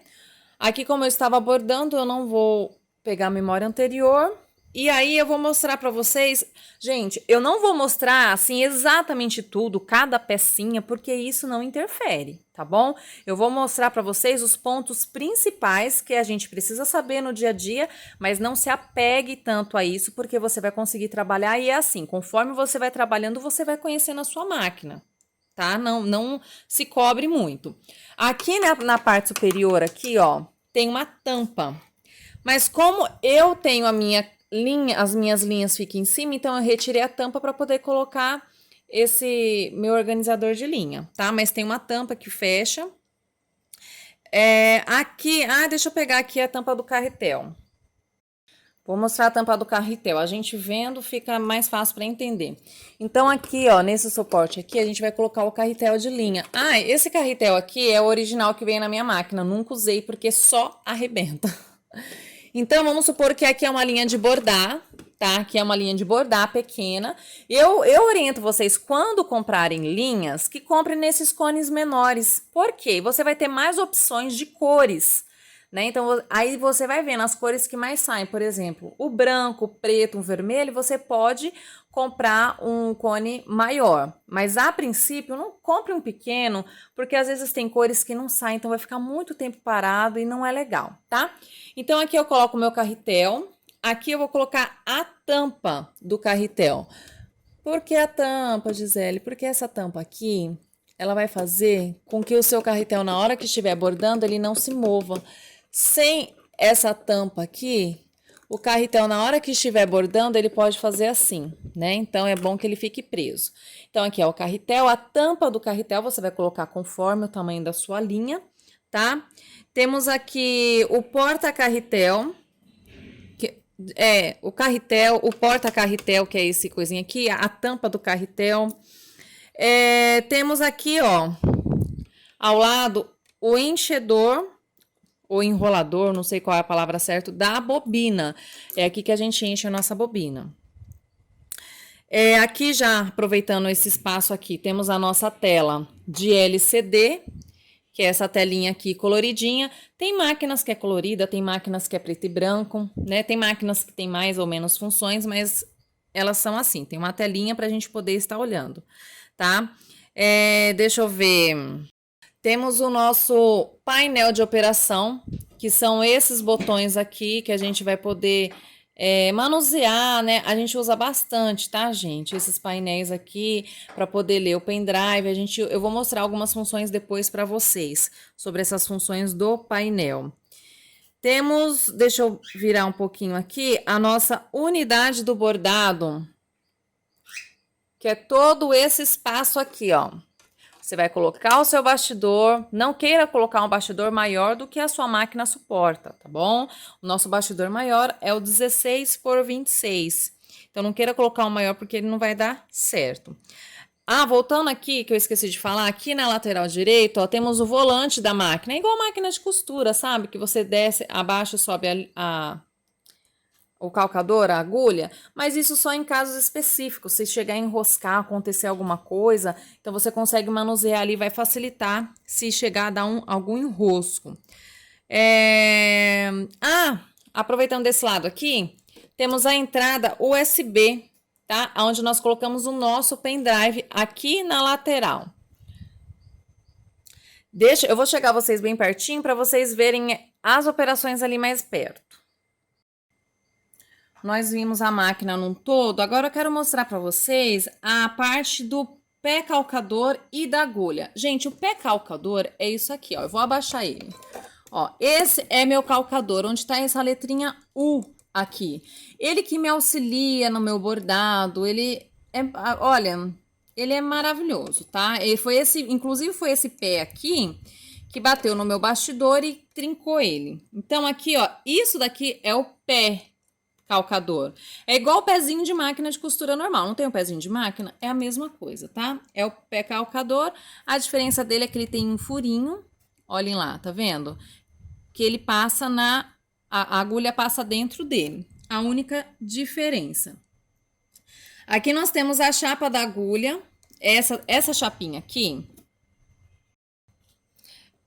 Aqui, como eu estava bordando, eu não vou pegar a memória anterior. E aí eu vou mostrar para vocês, gente, eu não vou mostrar assim exatamente tudo, cada pecinha, porque isso não interfere, tá bom? Eu vou mostrar para vocês os pontos principais que a gente precisa saber no dia a dia, mas não se apegue tanto a isso, porque você vai conseguir trabalhar e é assim, conforme você vai trabalhando, você vai conhecendo a sua máquina, tá? Não se cobre muito. Aqui na parte superior aqui, ó, tem uma tampa. Mas como eu tenho a minha linha, as minhas linhas ficam em cima, então eu retirei a tampa para poder colocar esse meu organizador de linha, tá? Mas tem uma tampa que fecha. Aqui, deixa eu pegar aqui a tampa do carretel. Vou mostrar a tampa do carretel. A gente vendo fica mais fácil para entender. Então aqui, ó, nesse suporte aqui, a gente vai colocar o carretel de linha. Esse carretel aqui é o original que vem na minha máquina. Nunca usei porque só arrebenta. Então, vamos supor que aqui é uma linha de bordar, tá? Aqui é uma linha de bordar pequena. Eu oriento vocês, quando comprarem linhas, que comprem nesses cones menores. Por quê? Você vai ter mais opções de cores, né? Então, aí você vai vendo as cores que mais saem. Por exemplo, o branco, o preto, o vermelho, você pode comprar um cone maior. Mas, a princípio, não compre um pequeno, porque às vezes tem cores que não saem, então vai ficar muito tempo parado e não é legal, tá? Então, aqui eu coloco o meu carretel. Aqui eu vou colocar a tampa do carretel. Por que a tampa, Gisele? Porque essa tampa aqui, ela vai fazer com que o seu carretel, na hora que estiver bordando, ele não se mova. Sem essa tampa aqui, o carretel, na hora que estiver bordando, ele pode fazer assim, né? Então, é bom que ele fique preso. Então, aqui é o carretel. A tampa do carretel você vai colocar conforme o tamanho da sua linha, tá? Temos aqui o porta-carretel, o carretel, o porta-carretel, que é esse coisinha aqui, a tampa do carretel. Temos aqui, ó, ao lado, o enchedor, ou enrolador, não sei qual é a palavra certa, da bobina. É aqui que a gente enche a nossa bobina. Aqui já, aproveitando esse espaço aqui, temos a nossa tela de LCD, que é essa telinha aqui coloridinha. Tem máquinas que é colorida, tem máquinas que é preto e branco, né? Tem máquinas que tem mais ou menos funções, mas elas são assim, tem uma telinha para a gente poder estar olhando, tá? Deixa eu ver. Temos o nosso painel de operação, que são esses botões aqui que a gente vai poder manusear, né? A gente usa bastante, tá, gente? Esses painéis aqui para poder ler o pendrive. Eu vou mostrar algumas funções depois para vocês sobre essas funções do painel. Temos, deixa eu virar um pouquinho aqui, a nossa unidade do bordado, que é todo esse espaço aqui, ó. Você vai colocar o seu bastidor, não queira colocar um bastidor maior do que a sua máquina suporta, tá bom? O nosso bastidor maior é o 16 por 26. Então, não queira colocar um maior porque ele não vai dar certo. Voltando aqui, que eu esqueci de falar, aqui na lateral direita, ó, temos o volante da máquina. É igual máquina de costura, sabe? Que você desce, abaixo, sobe o calcador, a agulha, mas isso só em casos específicos. Se chegar a enroscar, acontecer alguma coisa, então você consegue manusear ali, vai facilitar se chegar a dar algum enrosco. Aproveitando desse lado aqui, temos a entrada USB, tá? Onde nós colocamos o nosso pendrive aqui na lateral. Eu vou chegar vocês bem pertinho para vocês verem as operações ali mais perto. Nós vimos a máquina num todo, agora eu quero mostrar para vocês a parte do pé calcador e da agulha. Gente, o pé calcador é isso aqui, ó, eu vou abaixar ele. Ó, esse é meu calcador, onde tá essa letrinha U aqui. Ele que me auxilia no meu bordado, ele é maravilhoso, tá? Inclusive foi esse pé aqui que bateu no meu bastidor e trincou ele. Então aqui, ó, isso daqui é o pé calcador. É igual o pezinho de máquina de costura normal. Não tem um pezinho de máquina? É a mesma coisa, tá? É o pé calcador. A diferença dele é que ele tem um furinho. Olhem lá, tá vendo? Que ele passa a agulha passa dentro dele. A única diferença. Aqui nós temos a chapa da agulha. Essa chapinha aqui.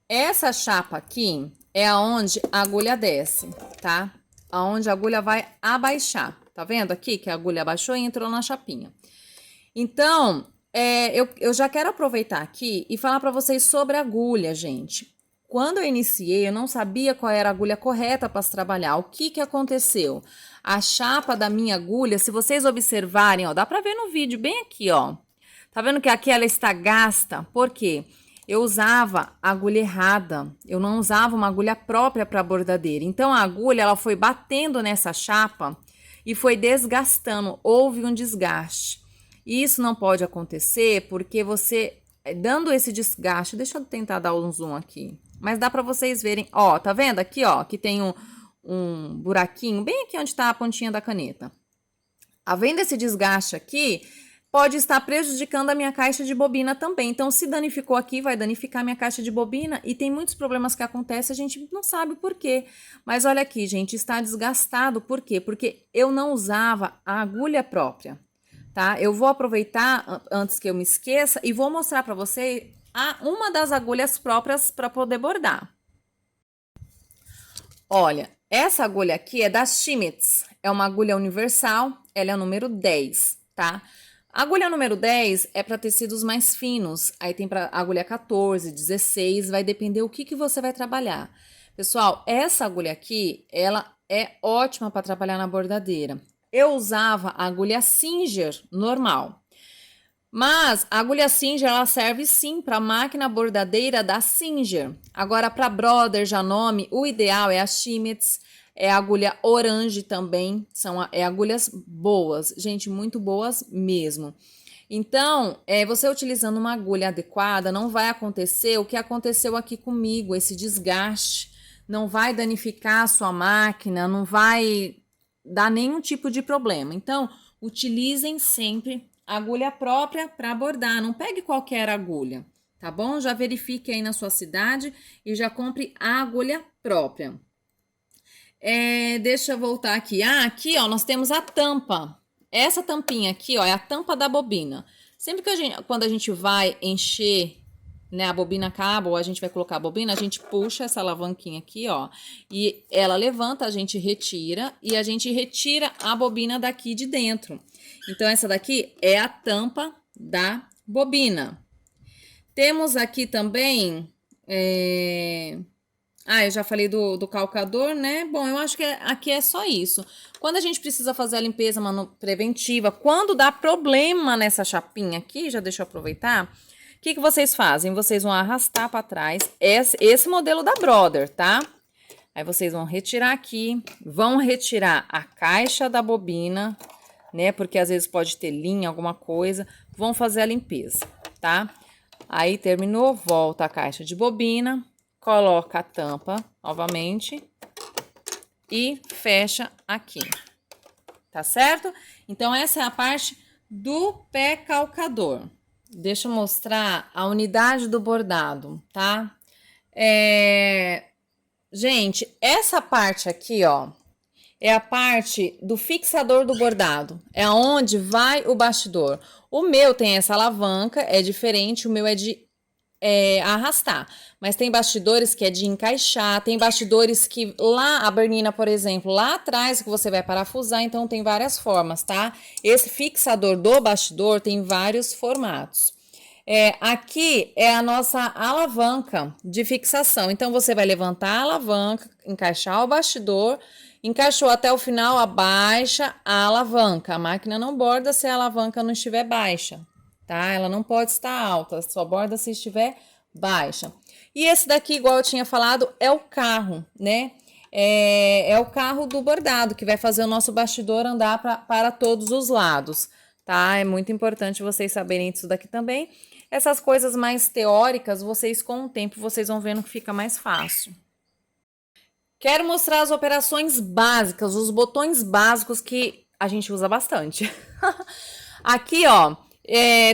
Essa chapa aqui é aonde a agulha desce, tá? Aonde a agulha vai abaixar. Tá vendo aqui que a agulha abaixou e entrou na chapinha. Então, eu já quero aproveitar aqui e falar para vocês sobre a agulha, gente. Quando eu iniciei, eu não sabia qual era a agulha correta para se trabalhar. O que aconteceu? A chapa da minha agulha, se vocês observarem, ó, dá para ver no vídeo bem aqui, ó. Tá vendo que aqui ela está gasta? Por quê? Eu usava a agulha errada, eu não usava uma agulha própria para bordadeira. Então, a agulha ela foi batendo nessa chapa e foi desgastando, houve um desgaste. E isso não pode acontecer porque você, dando esse desgaste, deixa eu tentar dar um zoom aqui, mas dá para vocês verem, ó, tá vendo aqui, ó, que tem um buraquinho bem aqui onde tá a pontinha da caneta. Havendo esse desgaste aqui, pode estar prejudicando a minha caixa de bobina também. Então, se danificou aqui, vai danificar a minha caixa de bobina. E tem muitos problemas que acontecem, a gente não sabe por quê. Mas olha aqui, gente, está desgastado. Por quê? Porque eu não usava a agulha própria, tá? Eu vou aproveitar, antes que eu me esqueça, e vou mostrar para você uma das agulhas próprias para poder bordar. Olha, essa agulha aqui é da Schmitz. É uma agulha universal, ela é o número 10, tá? A agulha número 10 é para tecidos mais finos, aí tem para agulha 14, 16, vai depender o que você vai trabalhar. Pessoal, essa agulha aqui, ela é ótima para trabalhar na bordadeira. Eu usava a agulha Singer normal, mas a agulha Singer, ela serve sim para máquina bordadeira da Singer. Agora, para Brother, Janome, o ideal é a Schmitz. É a agulha orange também, são agulhas boas, gente, muito boas mesmo. Então, você utilizando uma agulha adequada, não vai acontecer o que aconteceu aqui comigo, esse desgaste, não vai danificar a sua máquina, não vai dar nenhum tipo de problema. Então, utilizem sempre agulha própria para bordar, não pegue qualquer agulha, tá bom? Já verifique aí na sua cidade e já compre a agulha própria. Deixa eu voltar aqui. Aqui, ó, nós temos a tampa. Essa tampinha aqui, ó, é a tampa da bobina. Sempre que quando a gente vai encher, né, a bobina acaba ou a gente vai colocar a bobina, a gente puxa essa alavanquinha aqui, ó, e ela levanta, a gente retira e a gente retira a bobina daqui de dentro. Então, essa daqui é a tampa da bobina. Temos aqui também... eu já falei do calcador, né? Bom, eu acho que aqui é só isso. Quando a gente precisa fazer a limpeza preventiva, quando dá problema nessa chapinha aqui, já deixa eu aproveitar, o que vocês fazem? Vocês vão arrastar para trás esse modelo da Brother, tá? Aí vocês vão retirar aqui, vão retirar a caixa da bobina, né? Porque às vezes pode ter linha, alguma coisa. Vão fazer a limpeza, tá? Aí terminou, volta a caixa de bobina. Coloca a tampa novamente e fecha aqui, tá certo? Então, essa é a parte do pé calcador. Deixa eu mostrar a unidade do bordado, tá? Gente, essa parte aqui, ó, é a parte do fixador do bordado, é aonde vai o bastidor. O meu tem essa alavanca, é diferente, o meu é de arrastar, mas tem bastidores que é de encaixar, tem bastidores que lá, a bernina, por exemplo, lá atrás que você vai parafusar, então tem várias formas, tá? Esse fixador do bastidor tem vários formatos. Aqui é a nossa alavanca de fixação, então você vai levantar a alavanca, encaixar o bastidor, encaixou até o final, abaixa a alavanca. A máquina não borda se a alavanca não estiver baixa, tá? Ela não pode estar alta, só borda se estiver baixa. E esse daqui, igual eu tinha falado, é o carro, né? É o carro do bordado, que vai fazer o nosso bastidor andar para todos os lados, tá? É muito importante vocês saberem disso daqui também. Essas coisas mais teóricas, vocês com o tempo, vocês vão vendo que fica mais fácil. Quero mostrar as operações básicas, os botões básicos que a gente usa bastante. Aqui, ó,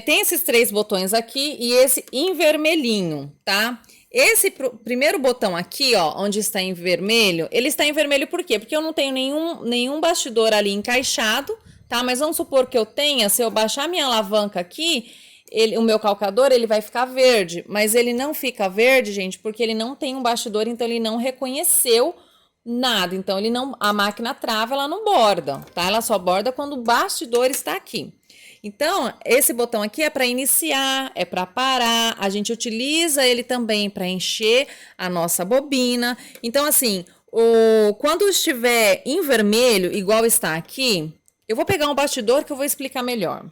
tem esses 3 botões aqui e esse em vermelhinho, tá? Esse primeiro botão aqui, ó, onde está em vermelho, ele está em vermelho por quê? Porque eu não tenho nenhum bastidor ali encaixado, tá? Mas vamos supor que eu tenha, se eu baixar minha alavanca aqui, o meu calcador, ele vai ficar verde, mas ele não fica verde, gente, porque ele não tem um bastidor, então ele não reconheceu nada. Então, a máquina trava, ela não borda, tá? Ela só borda quando o bastidor está aqui. Então, esse botão aqui é para iniciar, é para parar, a gente utiliza ele também para encher a nossa bobina. Então, assim, quando estiver em vermelho, igual está aqui, eu vou pegar um bastidor que eu vou explicar melhor.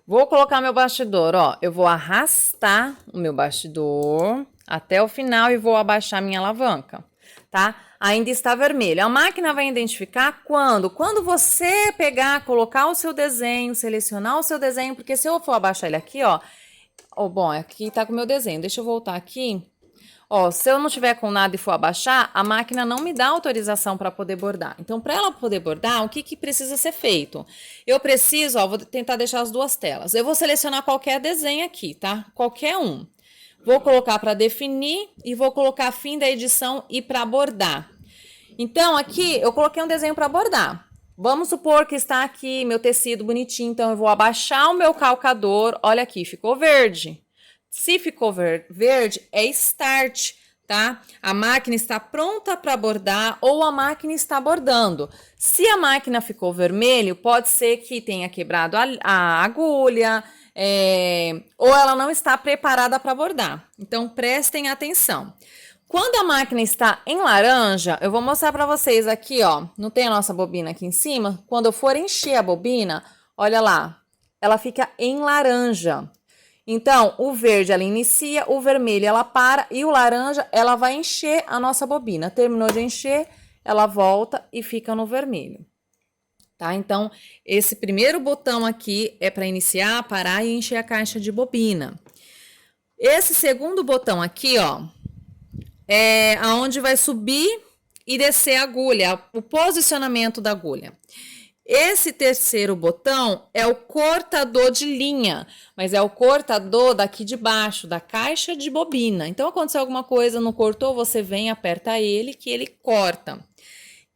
Vou colocar meu bastidor, ó, eu vou arrastar o meu bastidor até o final e vou abaixar minha alavanca, tá? Ainda está vermelho. A máquina vai identificar quando você pegar, colocar o seu desenho, selecionar o seu desenho, porque se eu for abaixar ele aqui, ó, bom, aqui tá com o meu desenho, deixa eu voltar aqui. Ó, se eu não tiver com nada e for abaixar, a máquina não me dá autorização para poder bordar. Então, para ela poder bordar, o que precisa ser feito? Eu preciso, ó, vou tentar deixar as 2 telas. Eu vou selecionar qualquer desenho aqui, tá? Qualquer um. Vou colocar para definir e vou colocar fim da edição e para bordar. Então, aqui eu coloquei um desenho para bordar. Vamos supor que está aqui meu tecido bonitinho, então eu vou abaixar o meu calcador. Olha aqui, ficou verde. Se ficou verde, é start, tá? A máquina está pronta para bordar ou a máquina está bordando. Se a máquina ficou vermelho, pode ser que tenha quebrado a agulha, ou ela não está preparada para bordar. Então, prestem atenção. Quando a máquina está em laranja, eu vou mostrar para vocês aqui, ó. Não tem a nossa bobina aqui em cima? Quando eu for encher a bobina, olha lá, ela fica em laranja. Então, o verde ela inicia, o vermelho ela para e o laranja ela vai encher a nossa bobina. Terminou de encher, ela volta e fica no vermelho. Tá? Então, esse primeiro botão aqui é para iniciar, parar e encher a caixa de bobina. Esse segundo botão aqui, ó, é aonde vai subir e descer a agulha, o posicionamento da agulha. Esse terceiro botão é o cortador de linha, mas é o cortador daqui de baixo, da caixa de bobina. Então, aconteceu alguma coisa, não cortou, você vem, aperta ele, que ele corta.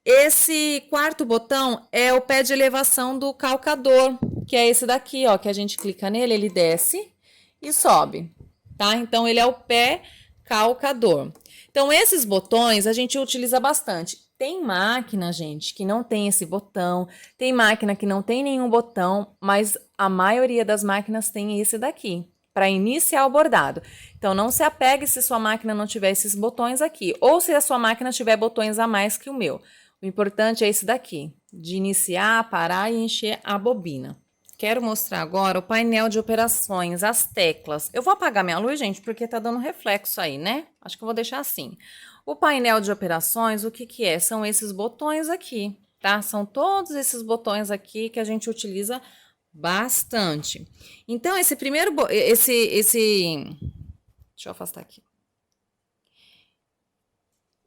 Esse quarto botão é o pé de elevação do calcador, que é esse daqui, ó, que a gente clica nele, ele desce e sobe, tá? Então, ele é o pé calcador. Então, esses botões a gente utiliza bastante. Tem máquina, gente, que não tem esse botão, tem máquina que não tem nenhum botão, mas a maioria das máquinas tem esse daqui, para iniciar o bordado. Então, não se apegue se sua máquina não tiver esses botões aqui, ou se a sua máquina tiver botões a mais que o meu. O importante é esse daqui, de iniciar, parar e encher a bobina. Quero mostrar agora o painel de operações, as teclas. Eu vou apagar minha luz, gente, porque tá dando reflexo aí, né? Acho que eu vou deixar assim. O painel de operações, o que é? São esses botões aqui, tá? São todos esses botões aqui que a gente utiliza bastante. Então, esse primeiro... Deixa eu afastar aqui.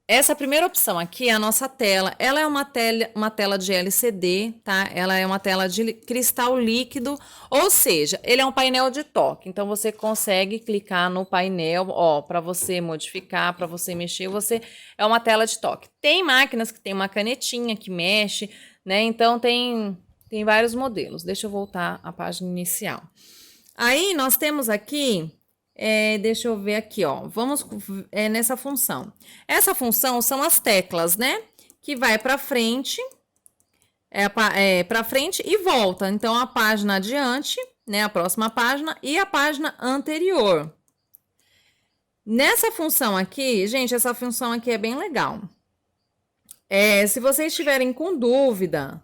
essa primeira opção aqui é a nossa tela. Ela é uma tela de LCD, tá? Ela é uma tela de cristal líquido, ou seja, ele é um painel de toque. Então, você consegue clicar no painel, ó, para você modificar, para você mexer, é uma tela de toque. Tem máquinas que tem uma canetinha que mexe, né? Então, tem vários modelos. Deixa eu voltar à página inicial. Aí, nós temos aqui... deixa eu ver aqui, ó. Vamos nessa função. Essa função são as teclas, né? Que vai para frente, para frente e volta. Então, a página adiante, né? A próxima página e a página anterior. Nessa função aqui, gente, essa função aqui é bem legal. Se vocês estiverem com dúvida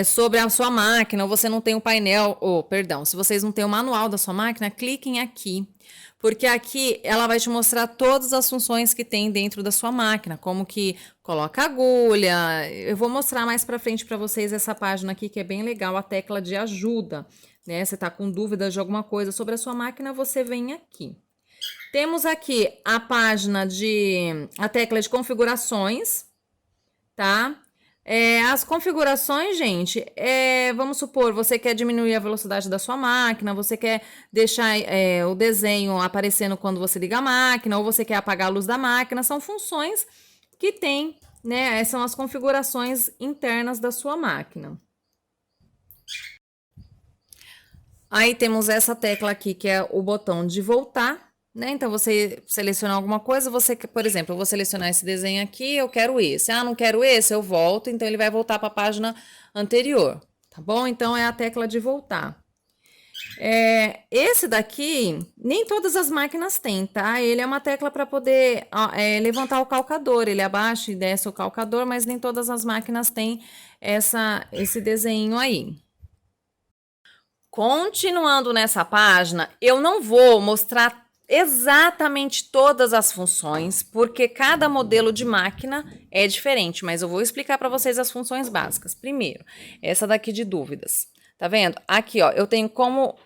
sobre a sua máquina, ou você não tem o painel, perdão, se vocês não têm o manual da sua máquina, cliquem aqui, porque aqui ela vai te mostrar todas as funções que tem dentro da sua máquina, como que coloca agulha. Eu vou mostrar mais para frente para vocês essa página aqui que é bem legal, a tecla de ajuda, né? Você tá com dúvida de alguma coisa sobre a sua máquina, você vem aqui. Temos aqui a tecla de configurações, tá? As configurações, gente, vamos supor, você quer diminuir a velocidade da sua máquina, você quer deixar o desenho aparecendo quando você liga a máquina, ou você quer apagar a luz da máquina, são funções que tem, né? São as configurações internas da sua máquina. Aí temos essa tecla aqui, que é o botão de voltar. Né? Então, você seleciona alguma coisa, por exemplo, eu vou selecionar esse desenho aqui, eu quero esse. Ah, não quero esse, eu volto, então ele vai voltar para a página anterior, tá bom? Então, é a tecla de voltar. Esse daqui, nem todas as máquinas têm, tá? Ele é uma tecla para poder levantar o calcador, ele abaixa e desce o calcador, mas nem todas as máquinas têm esse desenho aí. Continuando nessa página, eu não vou mostrar exatamente todas as funções, porque cada modelo de máquina é diferente, mas eu vou explicar para vocês as funções básicas. Primeiro, essa daqui de dúvidas. Tá vendo? Aqui, ó, eu tenho como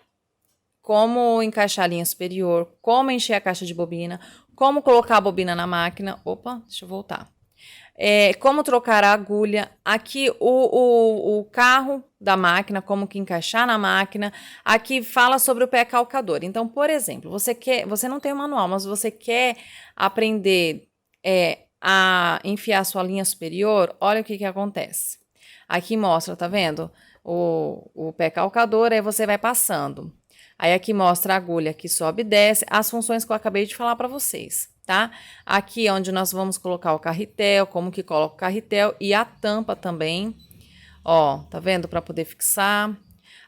encaixar a linha superior, como encher a caixa de bobina, como colocar a bobina na máquina. Opa, deixa eu voltar. Como trocar a agulha, aqui o carro da máquina, como que encaixar na máquina, aqui fala sobre o pé calcador. Então, por exemplo, você não tem o manual, mas você quer aprender a enfiar a sua linha superior, olha o que acontece. Aqui mostra, tá vendo? O pé calcador, aí você vai passando. Aí aqui mostra a agulha que sobe e desce, as funções que eu acabei de falar para vocês. Tá? Aqui é onde nós vamos colocar o carretel, como que coloca o carretel e a tampa também, ó, tá vendo? Para poder fixar.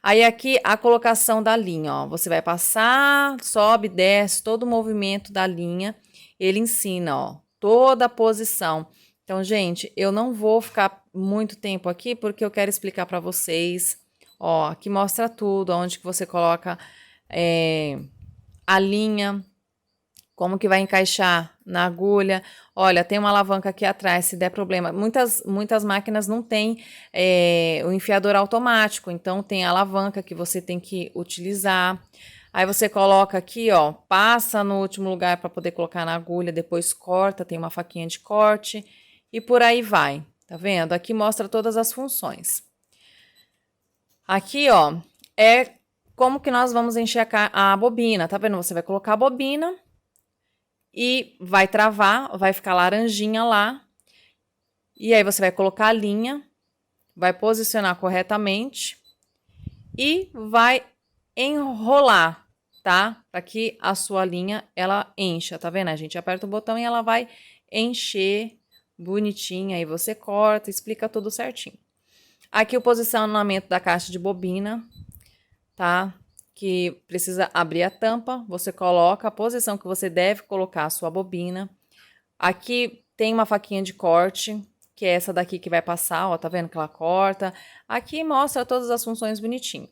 Aí aqui a colocação da linha, ó, você vai passar, sobe, desce, todo o movimento da linha, ele ensina, ó, toda a posição. Então, gente, eu não vou ficar muito tempo aqui porque eu quero explicar para vocês, ó, aqui mostra tudo, onde que você coloca a linha, como que vai encaixar na agulha. Olha, tem uma alavanca aqui atrás, se der problema. Muitas máquinas não tem o enfiador automático, então tem a alavanca que você tem que utilizar. Aí você coloca aqui, ó, passa no último lugar para poder colocar na agulha, depois corta, tem uma faquinha de corte e por aí vai. Tá vendo? Aqui mostra todas as funções. Aqui, ó, como que nós vamos encher a bobina, tá vendo? Você vai colocar a bobina e vai travar, vai ficar laranjinha lá. E aí você vai colocar a linha, vai posicionar corretamente e vai enrolar, tá? Para que a sua linha, ela encha, tá vendo? A gente aperta o botão e ela vai encher bonitinha. Aí você corta, explica tudo certinho. Aqui o posicionamento da caixa de bobina, tá? Que precisa abrir a tampa, você coloca a posição que você deve colocar a sua bobina. Aqui tem uma faquinha de corte, que é essa daqui que vai passar, ó, tá vendo que ela corta? Aqui mostra todas as funções bonitinho.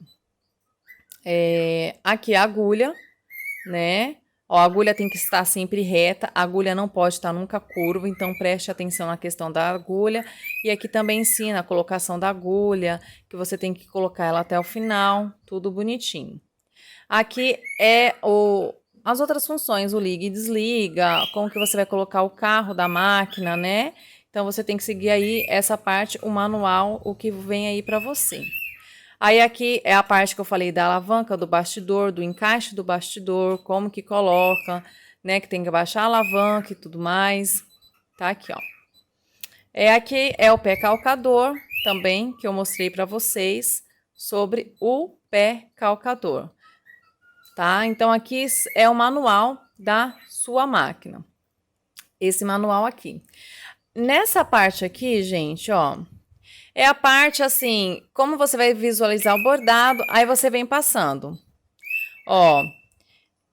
Aqui a agulha, né? Ó, a agulha tem que estar sempre reta, a agulha não pode estar nunca curva, então preste atenção na questão da agulha. E aqui também ensina a colocação da agulha, que você tem que colocar ela até o final, tudo bonitinho. Aqui é as outras funções, o liga e desliga, como que você vai colocar o carro da máquina, né? Então, você tem que seguir aí essa parte, o manual, o que vem aí para você. Aí aqui é a parte que eu falei da alavanca, do bastidor, do encaixe do bastidor, como que coloca, né? Que tem que abaixar a alavanca e tudo mais. Tá aqui, ó. Aqui é o pé calcador também, que eu mostrei para vocês sobre o pé calcador. Tá? Então, aqui é o manual da sua máquina. Esse manual aqui. Nessa parte aqui, gente, ó, é a parte assim, como você vai visualizar o bordado, aí você vem passando. Ó,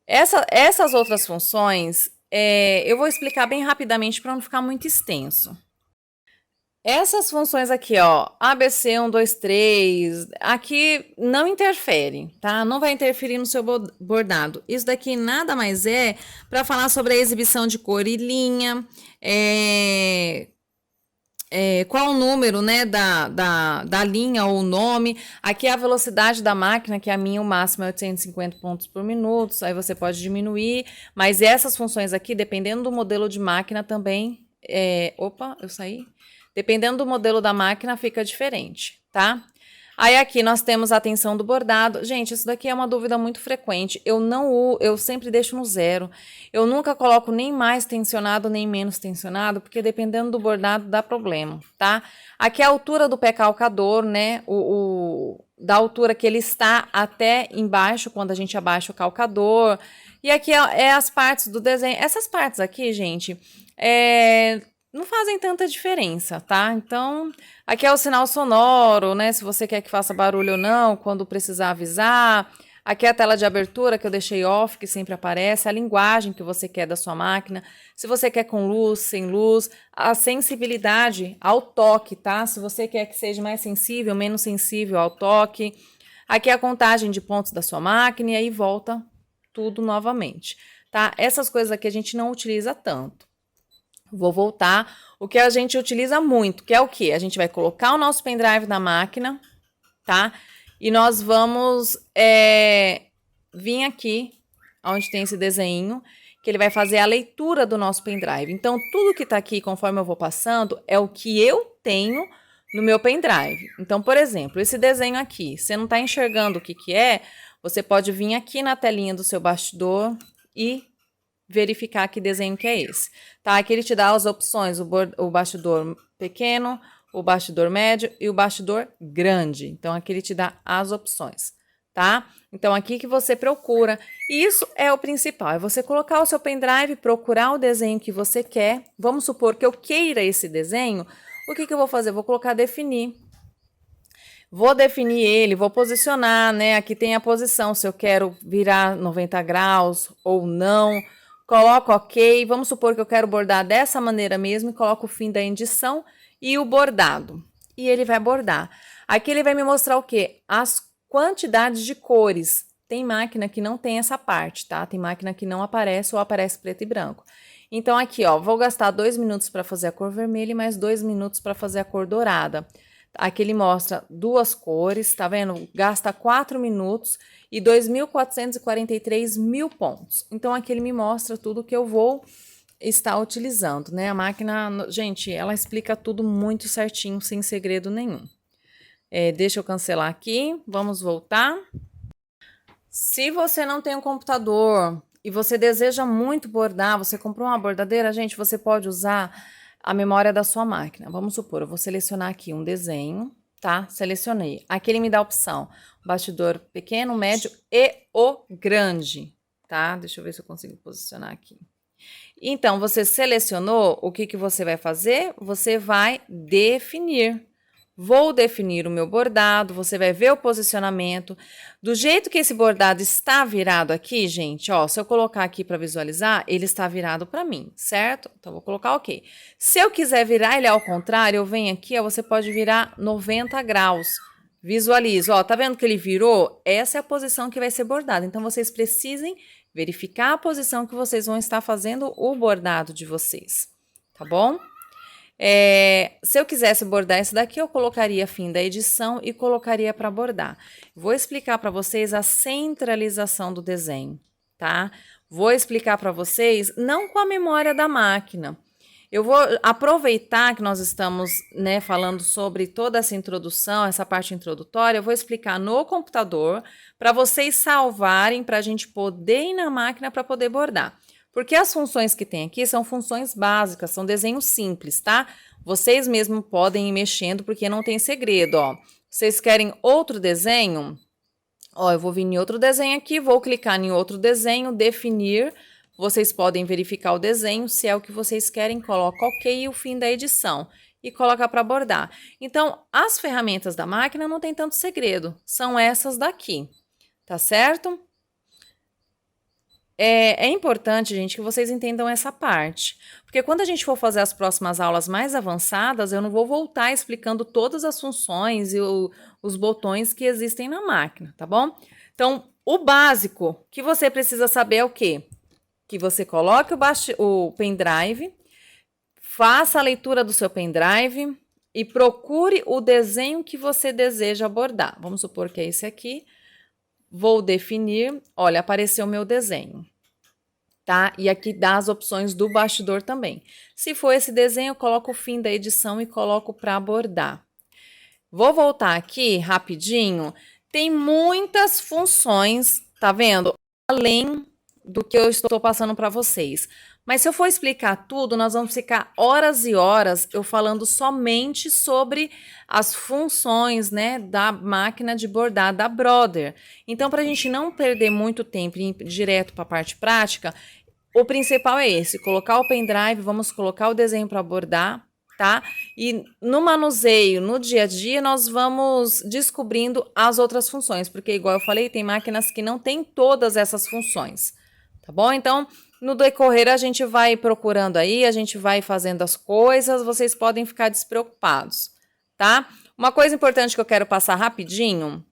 essas outras funções, eu vou explicar bem rapidamente para não ficar muito extenso. Essas funções aqui, ó, ABC 1, 2, 3, aqui não interfere, tá? Não vai interferir no seu bordado. Isso daqui nada mais é para falar sobre a exibição de cor e linha, qual o número, né, da linha ou o nome. Aqui é a velocidade da máquina, que a minha o máximo é 850 pontos por minuto, aí você pode diminuir, mas essas funções aqui, dependendo do modelo de máquina também, opa, eu saí? Dependendo do modelo da máquina, fica diferente, tá? Aí aqui nós temos a tensão do bordado. Gente, isso daqui é uma dúvida muito frequente. Eu sempre deixo no 0. Eu nunca coloco nem mais tensionado, nem menos tensionado, porque dependendo do bordado dá problema, tá? Aqui é a altura do pé calcador, né? Da altura que ele está até embaixo, quando a gente abaixa o calcador. E aqui é as partes do desenho. Essas partes aqui, gente, não fazem tanta diferença, tá? Então, aqui é o sinal sonoro, né? Se você quer que faça barulho ou não, quando precisar avisar. Aqui é a tela de abertura que eu deixei off, que sempre aparece. A linguagem que você quer da sua máquina. Se você quer com luz, sem luz. A sensibilidade ao toque, tá? Se você quer que seja mais sensível, menos sensível ao toque. Aqui é a contagem de pontos da sua máquina e aí volta tudo novamente, tá? Essas coisas aqui a gente não utiliza tanto. Vou voltar. O que a gente utiliza muito, que é o quê? A gente vai colocar o nosso pendrive na máquina, tá? E nós vamos vir aqui, onde tem esse desenho, que ele vai fazer a leitura do nosso pendrive. Então, tudo que tá aqui, conforme eu vou passando, é o que eu tenho no meu pendrive. Então, por exemplo, esse desenho aqui, você não tá enxergando o que que é, você pode vir aqui na telinha do seu bastidor e verificar que desenho que é esse, tá? Aqui ele te dá as opções, o bastidor pequeno, o bastidor médio e o bastidor grande. Então, aqui ele te dá as opções, tá? Então, aqui que você procura. E isso é o principal, é você colocar o seu pendrive, procurar o desenho que você quer. Vamos supor que eu queira esse desenho. O que que eu vou fazer? Vou colocar definir. Vou definir ele, vou posicionar, né? Aqui tem a posição, se eu quero virar 90 graus ou não. Coloco OK, vamos supor que eu quero bordar dessa maneira mesmo e coloco o fim da edição e o bordado. E ele vai bordar. Aqui ele vai me mostrar o quê? As quantidades de cores. Tem máquina que não tem essa parte, tá? Tem máquina que não aparece ou aparece preto e branco. Então aqui, ó, vou gastar 2 minutos para fazer a cor vermelha e mais 2 minutos para fazer a cor dourada. Aqui ele mostra 2 cores, tá vendo? Gasta 4 minutos e 2.443 mil pontos. Então, aqui ele me mostra tudo que eu vou estar utilizando, né? A máquina, gente, ela explica tudo muito certinho, sem segredo nenhum. Deixa eu cancelar aqui, vamos voltar. Se você não tem um computador e você deseja muito bordar, você comprou uma bordadeira, gente, você pode usar a memória da sua máquina. Vamos supor, eu vou selecionar aqui um desenho, tá? Selecionei. Aqui ele me dá a opção, bastidor pequeno, médio e o grande, tá? Deixa eu ver se eu consigo posicionar aqui. Então, você selecionou, o que que você vai fazer? Você vai definir. Vou definir o meu bordado, você vai ver o posicionamento. Do jeito que esse bordado está virado aqui, gente, ó, se eu colocar aqui para visualizar, ele está virado para mim, certo? Então, vou colocar OK. Se eu quiser virar ele ao contrário, eu venho aqui, ó, você pode virar 90 graus. Visualiza, ó, tá vendo que ele virou? Essa é a posição que vai ser bordada. Então, vocês precisem verificar a posição que vocês vão estar fazendo o bordado de vocês, tá bom? Se eu quisesse bordar esse daqui, eu colocaria fim da edição e colocaria para bordar. Vou explicar para vocês a centralização do desenho, tá? vou explicar para vocês, não com a memória da máquina. Eu vou aproveitar que nós estamos, né, falando sobre toda essa introdução, essa parte introdutória, eu vou explicar no computador para vocês salvarem, para a gente poder ir na máquina para poder bordar. Porque as funções que tem aqui são funções básicas, são desenhos simples, tá? Vocês mesmos podem ir mexendo porque não tem segredo, ó. Vocês querem outro desenho? Ó, eu vou vir em outro desenho aqui, vou clicar em outro desenho, definir. Vocês podem verificar o desenho, se é o que vocês querem, coloca OK e o fim da edição. E coloca para bordar. Então, as ferramentas da máquina não tem tanto segredo, são essas daqui, tá certo? É importante, gente, que vocês entendam essa parte. Porque quando a gente for fazer as próximas aulas mais avançadas, eu não vou voltar explicando todas as funções e os botões que existem na máquina, tá bom? Então, o básico que você precisa saber é o quê? Que você coloque o pendrive, faça a leitura do seu pendrive e procure o desenho que você deseja bordar. Vamos supor que é esse aqui. Vou definir, olha, apareceu o meu desenho, tá? E aqui dá as opções do bastidor também. Se for esse desenho, eu coloco o fim da edição e coloco para bordar. Vou voltar aqui rapidinho. Tem muitas funções, tá vendo? Além do que eu estou passando para vocês. Mas se eu for explicar tudo, nós vamos ficar horas e horas eu falando somente sobre as funções, né, da máquina de bordar da Brother. Então, para a gente não perder muito tempo e ir direto para a parte prática, o principal é esse, colocar o pendrive, vamos colocar o desenho para bordar, tá? E no manuseio, no dia a dia, nós vamos descobrindo as outras funções, porque igual eu falei, tem máquinas que não têm todas essas funções, tá bom? Então, no decorrer, a gente vai procurando aí, a gente vai fazendo as coisas, vocês podem ficar despreocupados, tá? Uma coisa importante que eu quero passar rapidinho,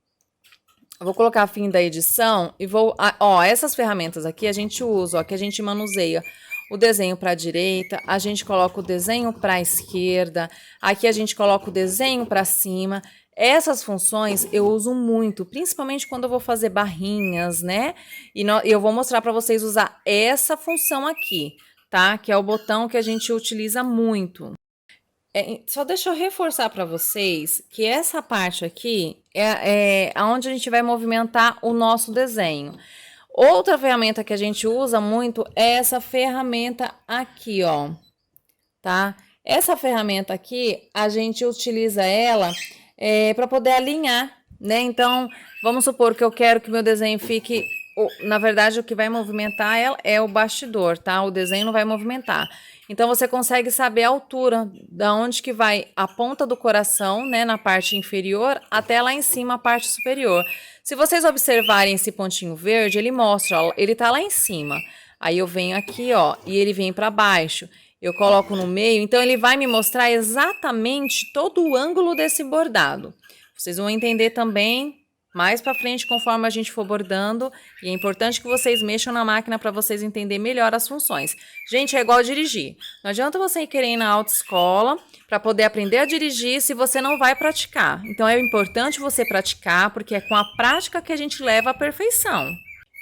eu vou colocar fim da edição e vou... Ó, essas ferramentas aqui a gente usa, ó, que a gente manuseia o desenho para a direita, a gente coloca o desenho para a esquerda, aqui a gente coloca o desenho para cima. Essas funções eu uso muito, principalmente quando eu vou fazer barrinhas, né? E eu vou mostrar para vocês usar essa função aqui, tá? Que é o botão que a gente utiliza muito. Só deixa eu reforçar para vocês que essa parte aqui é onde a gente vai movimentar o nosso desenho. Outra ferramenta que a gente usa muito é essa ferramenta aqui, ó, tá? Essa ferramenta aqui, a gente utiliza ela para poder alinhar, né? Então, vamos supor que eu quero que meu desenho fique... Na verdade, o que vai movimentar é o bastidor, tá? O desenho não vai movimentar. Então, você consegue saber a altura, da onde que vai a ponta do coração, né? Na parte inferior, até lá em cima, a parte superior. Se vocês observarem esse pontinho verde, ele mostra, ó, ele tá lá em cima. Aí eu venho aqui, ó, e ele vem para baixo. Eu coloco no meio, então ele vai me mostrar exatamente todo o ângulo desse bordado. Vocês vão entender também mais para frente conforme a gente for bordando, e é importante que vocês mexam na máquina para vocês entenderem melhor as funções. Gente, é igual dirigir. Não adianta você querer ir na autoescola para poder aprender a dirigir se você não vai praticar. Então é importante você praticar, porque é com a prática que a gente leva à perfeição.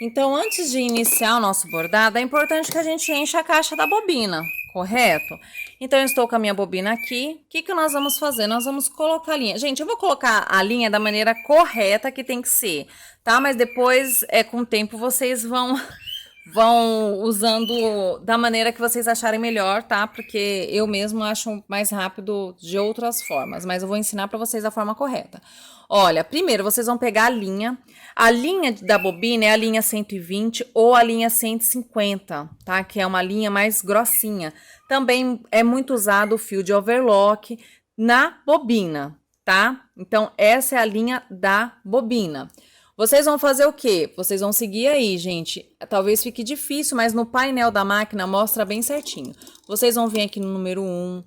Então, antes de iniciar o nosso bordado, é importante que a gente encha a caixa da bobina, correto? Então, eu estou com a minha bobina aqui. O que nós vamos fazer? Nós vamos colocar a linha. Gente, eu vou colocar a linha da maneira correta que tem que ser, tá? Mas depois, com o tempo, vocês vão usando da maneira que vocês acharem melhor, tá? Porque eu mesmo acho mais rápido de outras formas, mas eu vou ensinar para vocês a forma correta. Olha, primeiro vocês vão pegar a linha da bobina é a linha 120 ou a linha 150, tá? Que é uma linha mais grossinha. Também é muito usado o fio de overlock na bobina, tá? Então, essa é a linha da bobina. Vocês vão fazer o quê? Vocês vão seguir aí, gente. Talvez fique difícil, mas no painel da máquina mostra bem certinho. Vocês vão vir aqui no número 1,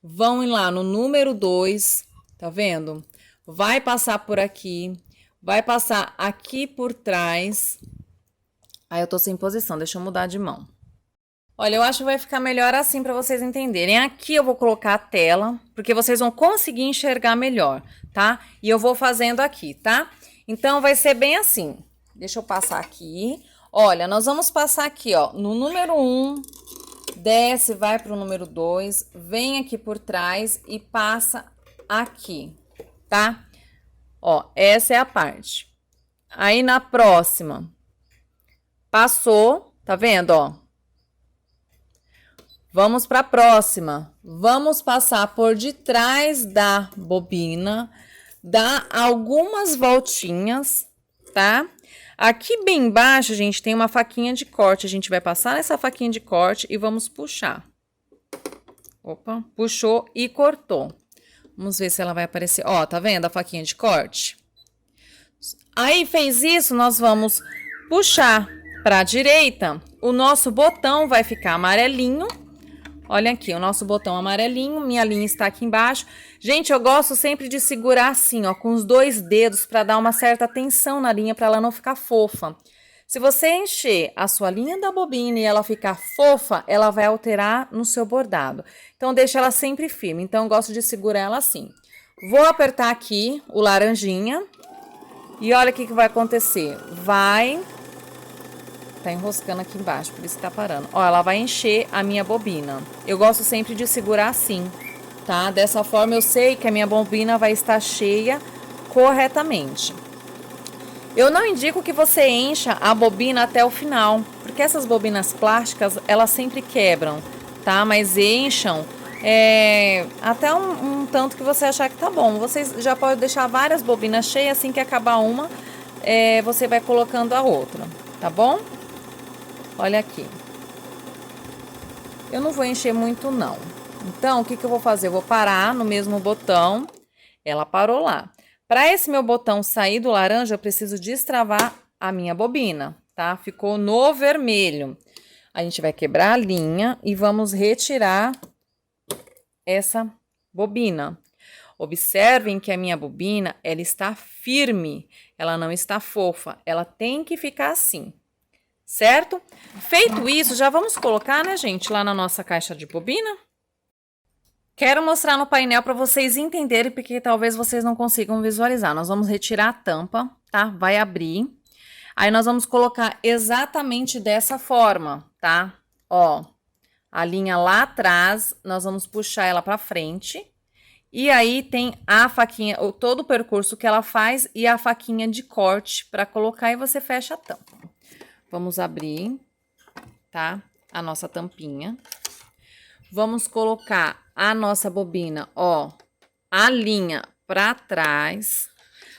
vão ir lá no número 2, tá vendo? Vai passar por aqui, vai passar aqui por trás. Aí eu tô sem posição, deixa eu mudar de mão. Olha, eu acho que vai ficar melhor assim para vocês entenderem. Aqui eu vou colocar a tela, porque vocês vão conseguir enxergar melhor, tá? E eu vou fazendo aqui, tá? Então, vai ser bem assim. Deixa eu passar aqui. Olha, nós vamos passar aqui, ó, no número 1, desce, vai pro número 2, vem aqui por trás e passa aqui, tá? Ó, essa é a parte. Aí na próxima, passou, tá vendo, ó? Vamos para a próxima. Vamos passar por detrás da bobina, dar algumas voltinhas, tá? Aqui bem embaixo, gente, tem uma faquinha de corte. A gente vai passar nessa faquinha de corte e vamos puxar. Opa, puxou e cortou. Vamos ver se ela vai aparecer. Ó, tá vendo a faquinha de corte? Aí, fez isso, nós vamos puxar para a direita. O nosso botão vai ficar amarelinho. Olha aqui, o nosso botão amarelinho, minha linha está aqui embaixo. Gente, eu gosto sempre de segurar assim, ó, com os 2 dedos para dar uma certa tensão na linha para ela não ficar fofa. Se você encher a sua linha da bobina e ela ficar fofa, ela vai alterar no seu bordado. Então, deixa ela sempre firme. Então, eu gosto de segurar ela assim. Vou apertar aqui o laranjinha e olha o que vai acontecer. Tá enroscando aqui embaixo, por isso que tá parando. Ó, ela vai encher a minha bobina. Eu gosto sempre de segurar assim, tá? Dessa forma eu sei que a minha bobina vai estar cheia corretamente. Eu não indico que você encha a bobina até o final, porque essas bobinas plásticas, elas sempre quebram, tá? Mas encham até um tanto que você achar que tá bom. Você já pode deixar várias bobinas cheias, assim que acabar uma, você vai colocando a outra, tá bom? Olha aqui. Eu não vou encher muito, não. Então, o que eu vou fazer? Eu vou parar no mesmo botão. Ela parou lá. Para esse meu botão sair do laranja, eu preciso destravar a minha bobina, tá? Ficou no vermelho. A gente vai quebrar a linha e vamos retirar essa bobina. Observem que a minha bobina, ela está firme. Ela não está fofa. Ela tem que ficar assim. Certo? Feito isso, já vamos colocar, né, gente, lá na nossa caixa de bobina. Quero mostrar no painel para vocês entenderem, porque talvez vocês não consigam visualizar. Nós vamos retirar a tampa, tá? Vai abrir. Aí nós vamos colocar exatamente dessa forma, tá? Ó, a linha lá atrás, nós vamos puxar ela para frente. E aí tem a faquinha, todo o percurso que ela faz e a faquinha de corte para colocar e você fecha a tampa. Vamos abrir, tá? A nossa tampinha. Vamos colocar a nossa bobina, ó, a linha pra trás.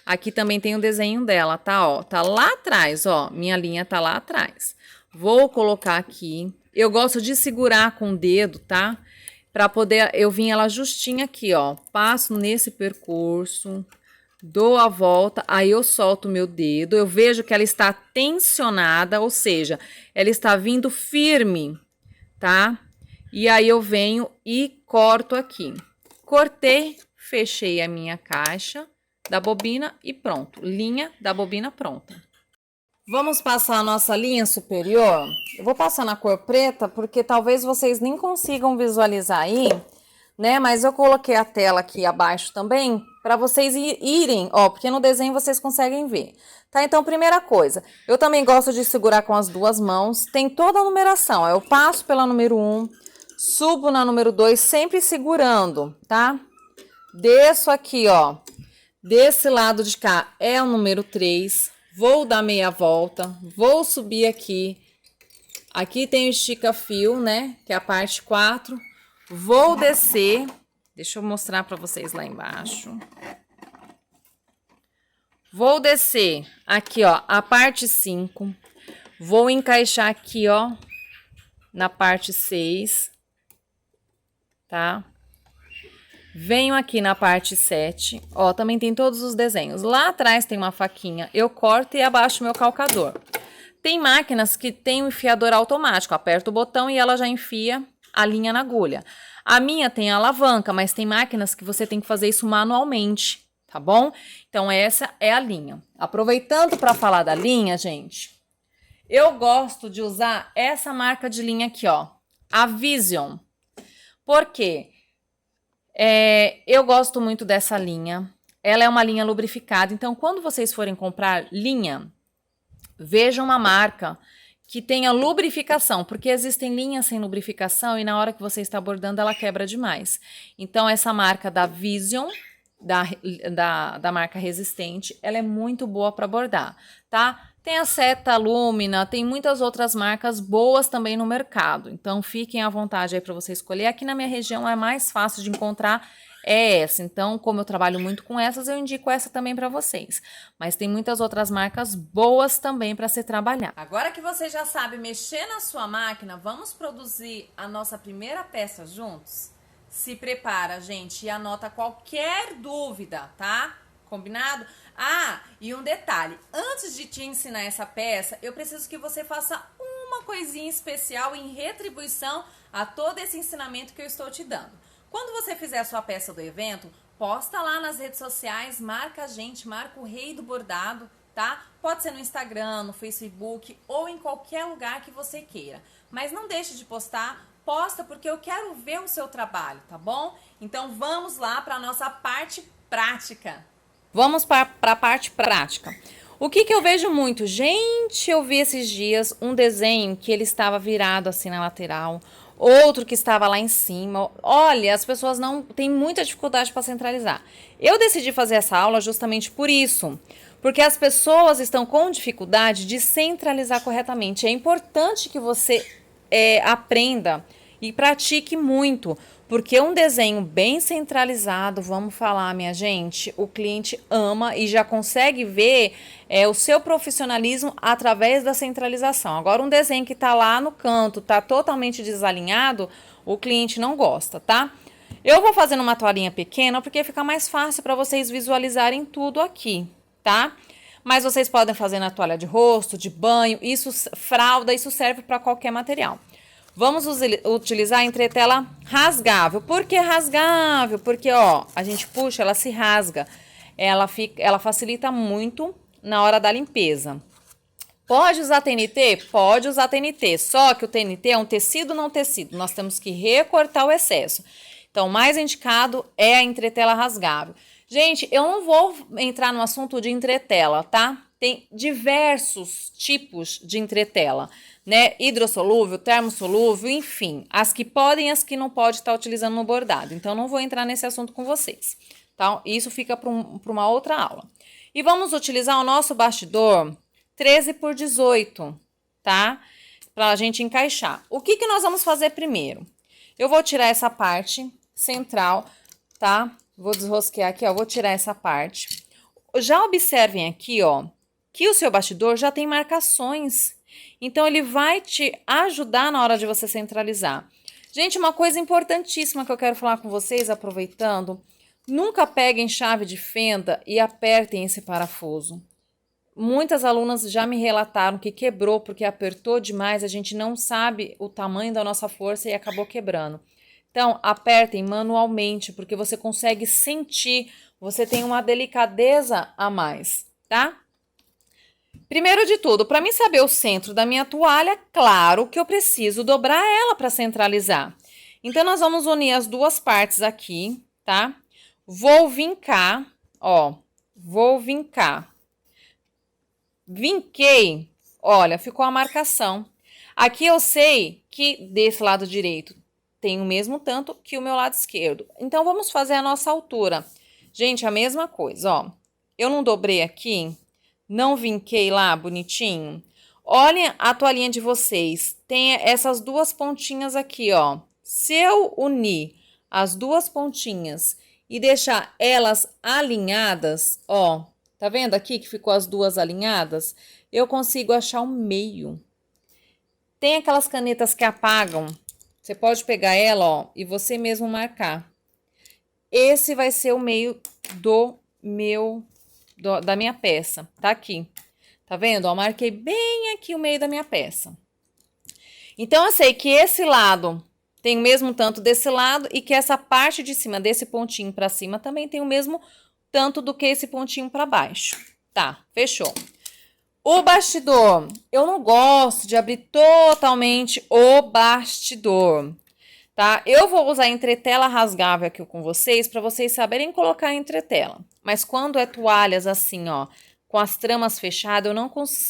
Aqui também tem o desenho dela, tá? Ó, tá lá atrás, ó. Minha linha tá lá atrás. Vou colocar aqui. Eu gosto de segurar com o dedo, tá? Pra poder eu vir ela justinha aqui, ó. Passo nesse percurso. Dou a volta, aí eu solto o meu dedo, eu vejo que ela está tensionada, ou seja, ela está vindo firme, tá? E aí eu venho e corto aqui. Cortei, fechei a minha caixa da bobina e pronto. Linha da bobina pronta. Vamos passar a nossa linha superior? Eu vou passar na cor preta, porque talvez vocês nem consigam visualizar aí, né? Mas eu coloquei a tela aqui abaixo também, para vocês irem, ó, porque no desenho vocês conseguem ver. Tá? Então, primeira coisa, eu também gosto de segurar com as 2 mãos, tem toda a numeração, ó, eu passo pela número 1, subo na número 2, sempre segurando, tá? Desço aqui, ó, desse lado de cá é o número 3, vou dar meia volta, vou subir aqui, aqui tem o estica-fio, né, que é a parte 4, vou descer, deixa eu mostrar para vocês lá embaixo. Vou descer aqui, ó, a parte 5. Vou encaixar aqui, ó, na parte 6, tá? Venho aqui na parte 7, ó, também tem todos os desenhos. Lá atrás tem uma faquinha, eu corto e abaixo meu calcador. Tem máquinas que tem um enfiador automático, aperta o botão e ela já enfia a linha na agulha. A minha tem a alavanca, mas tem máquinas que você tem que fazer isso manualmente, tá bom? Então, essa é a linha. Aproveitando para falar da linha, gente, eu gosto de usar essa marca de linha aqui, ó, a Vision. Por quê? Eu gosto muito dessa linha. Ela é uma linha lubrificada, então quando vocês forem comprar linha, vejam uma marca que tenha lubrificação, porque existem linhas sem lubrificação e na hora que você está bordando ela quebra demais. Então essa marca da Vision, da marca Resistente, ela é muito boa para bordar, tá? Tem a Seta Lumina, tem muitas outras marcas boas também no mercado. Então fiquem à vontade aí para você escolher. Aqui na minha região é mais fácil de encontrar essa. Então, como eu trabalho muito com essas, eu indico essa também para vocês. Mas tem muitas outras marcas boas também para se trabalhar. Agora que você já sabe mexer na sua máquina, vamos produzir a nossa primeira peça juntos? Se prepara, gente, e anota qualquer dúvida, tá? Combinado? Ah, e um detalhe, antes de te ensinar essa peça, eu preciso que você faça uma coisinha especial em retribuição a todo esse ensinamento que eu estou te dando. Quando você fizer a sua peça do evento, posta lá nas redes sociais, marca a gente, marca o Rei do Bordado, tá? Pode ser no Instagram, no Facebook ou em qualquer lugar que você queira. Mas não deixe de postar, posta porque eu quero ver o seu trabalho, tá bom? Então vamos lá para a nossa parte prática. Vamos para a parte prática. O que eu vejo muito? Gente, eu vi esses dias um desenho que ele estava virado assim na lateral, outro que estava lá em cima. Olha, as pessoas não têm muita dificuldade para centralizar. Eu decidi fazer essa aula justamente por isso, porque as pessoas estão com dificuldade de centralizar corretamente. É importante que você aprenda e pratique muito, porque um desenho bem centralizado, vamos falar, minha gente, o cliente ama e já consegue ver o seu profissionalismo através da centralização. Agora, um desenho que está lá no canto, está totalmente desalinhado, o cliente não gosta, tá? Eu vou fazendo uma toalhinha pequena porque fica mais fácil para vocês visualizarem tudo aqui, tá? Mas vocês podem fazer na toalha de rosto, de banho, fralda, isso serve para qualquer material. Vamos utilizar a entretela rasgável. Por que rasgável? Porque, ó, a gente puxa, ela se rasga. Ela facilita muito na hora da limpeza. Pode usar TNT? Pode usar TNT. Só que o TNT é um tecido não tecido. Nós temos que recortar o excesso. Então, o mais indicado é a entretela rasgável. Gente, eu não vou entrar no assunto de entretela, tá? Tem diversos tipos de entretela, né? Hidrossolúvel, termossolúvel, enfim. As que podem e as que não podem estar utilizando no bordado. Então, não vou entrar nesse assunto com vocês, tá? Isso fica para uma outra aula. E vamos utilizar o nosso bastidor 13 por 18, tá? Para a gente encaixar. O que nós vamos fazer primeiro? Eu vou tirar essa parte central, tá? Vou desrosquear aqui, ó. Vou tirar essa parte. Já observem aqui, ó, que o seu bastidor já tem marcações. Então, ele vai te ajudar na hora de você centralizar. Gente, uma coisa importantíssima que eu quero falar com vocês, aproveitando, nunca peguem chave de fenda e apertem esse parafuso. Muitas alunas já me relataram que quebrou porque apertou demais, a gente não sabe o tamanho da nossa força e acabou quebrando. Então, apertem manualmente, porque você consegue sentir, você tem uma delicadeza a mais, tá? Primeiro de tudo, para mim saber o centro da minha toalha, claro que eu preciso dobrar ela para centralizar. Então, nós vamos unir as duas partes aqui, tá? Vou vincar, ó, vou vincar. Vinquei, olha, ficou a marcação. Aqui eu sei que desse lado direito tem o mesmo tanto que o meu lado esquerdo. Então, vamos fazer a nossa altura. Gente, a mesma coisa, ó. Eu não dobrei aqui, não vinquei lá bonitinho. Olhem a toalhinha de vocês. Tem essas duas pontinhas aqui, ó. Se eu unir as duas pontinhas e deixar elas alinhadas, ó. Tá vendo aqui que ficou as duas alinhadas? Eu consigo achar o meio. Tem aquelas canetas que apagam. Você pode pegar ela, ó, e você mesmo marcar. Esse vai ser o meio da minha peça. Tá aqui. Tá vendo? Ó, marquei bem aqui o meio da minha peça. Então, eu sei que esse lado tem o mesmo tanto desse lado e que essa parte de cima, desse pontinho pra cima, também tem o mesmo tanto do que esse pontinho para baixo. Tá, fechou. O bastidor, eu não gosto de abrir totalmente o bastidor, tá? Eu vou usar entretela rasgável aqui com vocês, para vocês saberem colocar entretela. Mas quando é toalhas assim, ó, com as tramas fechadas,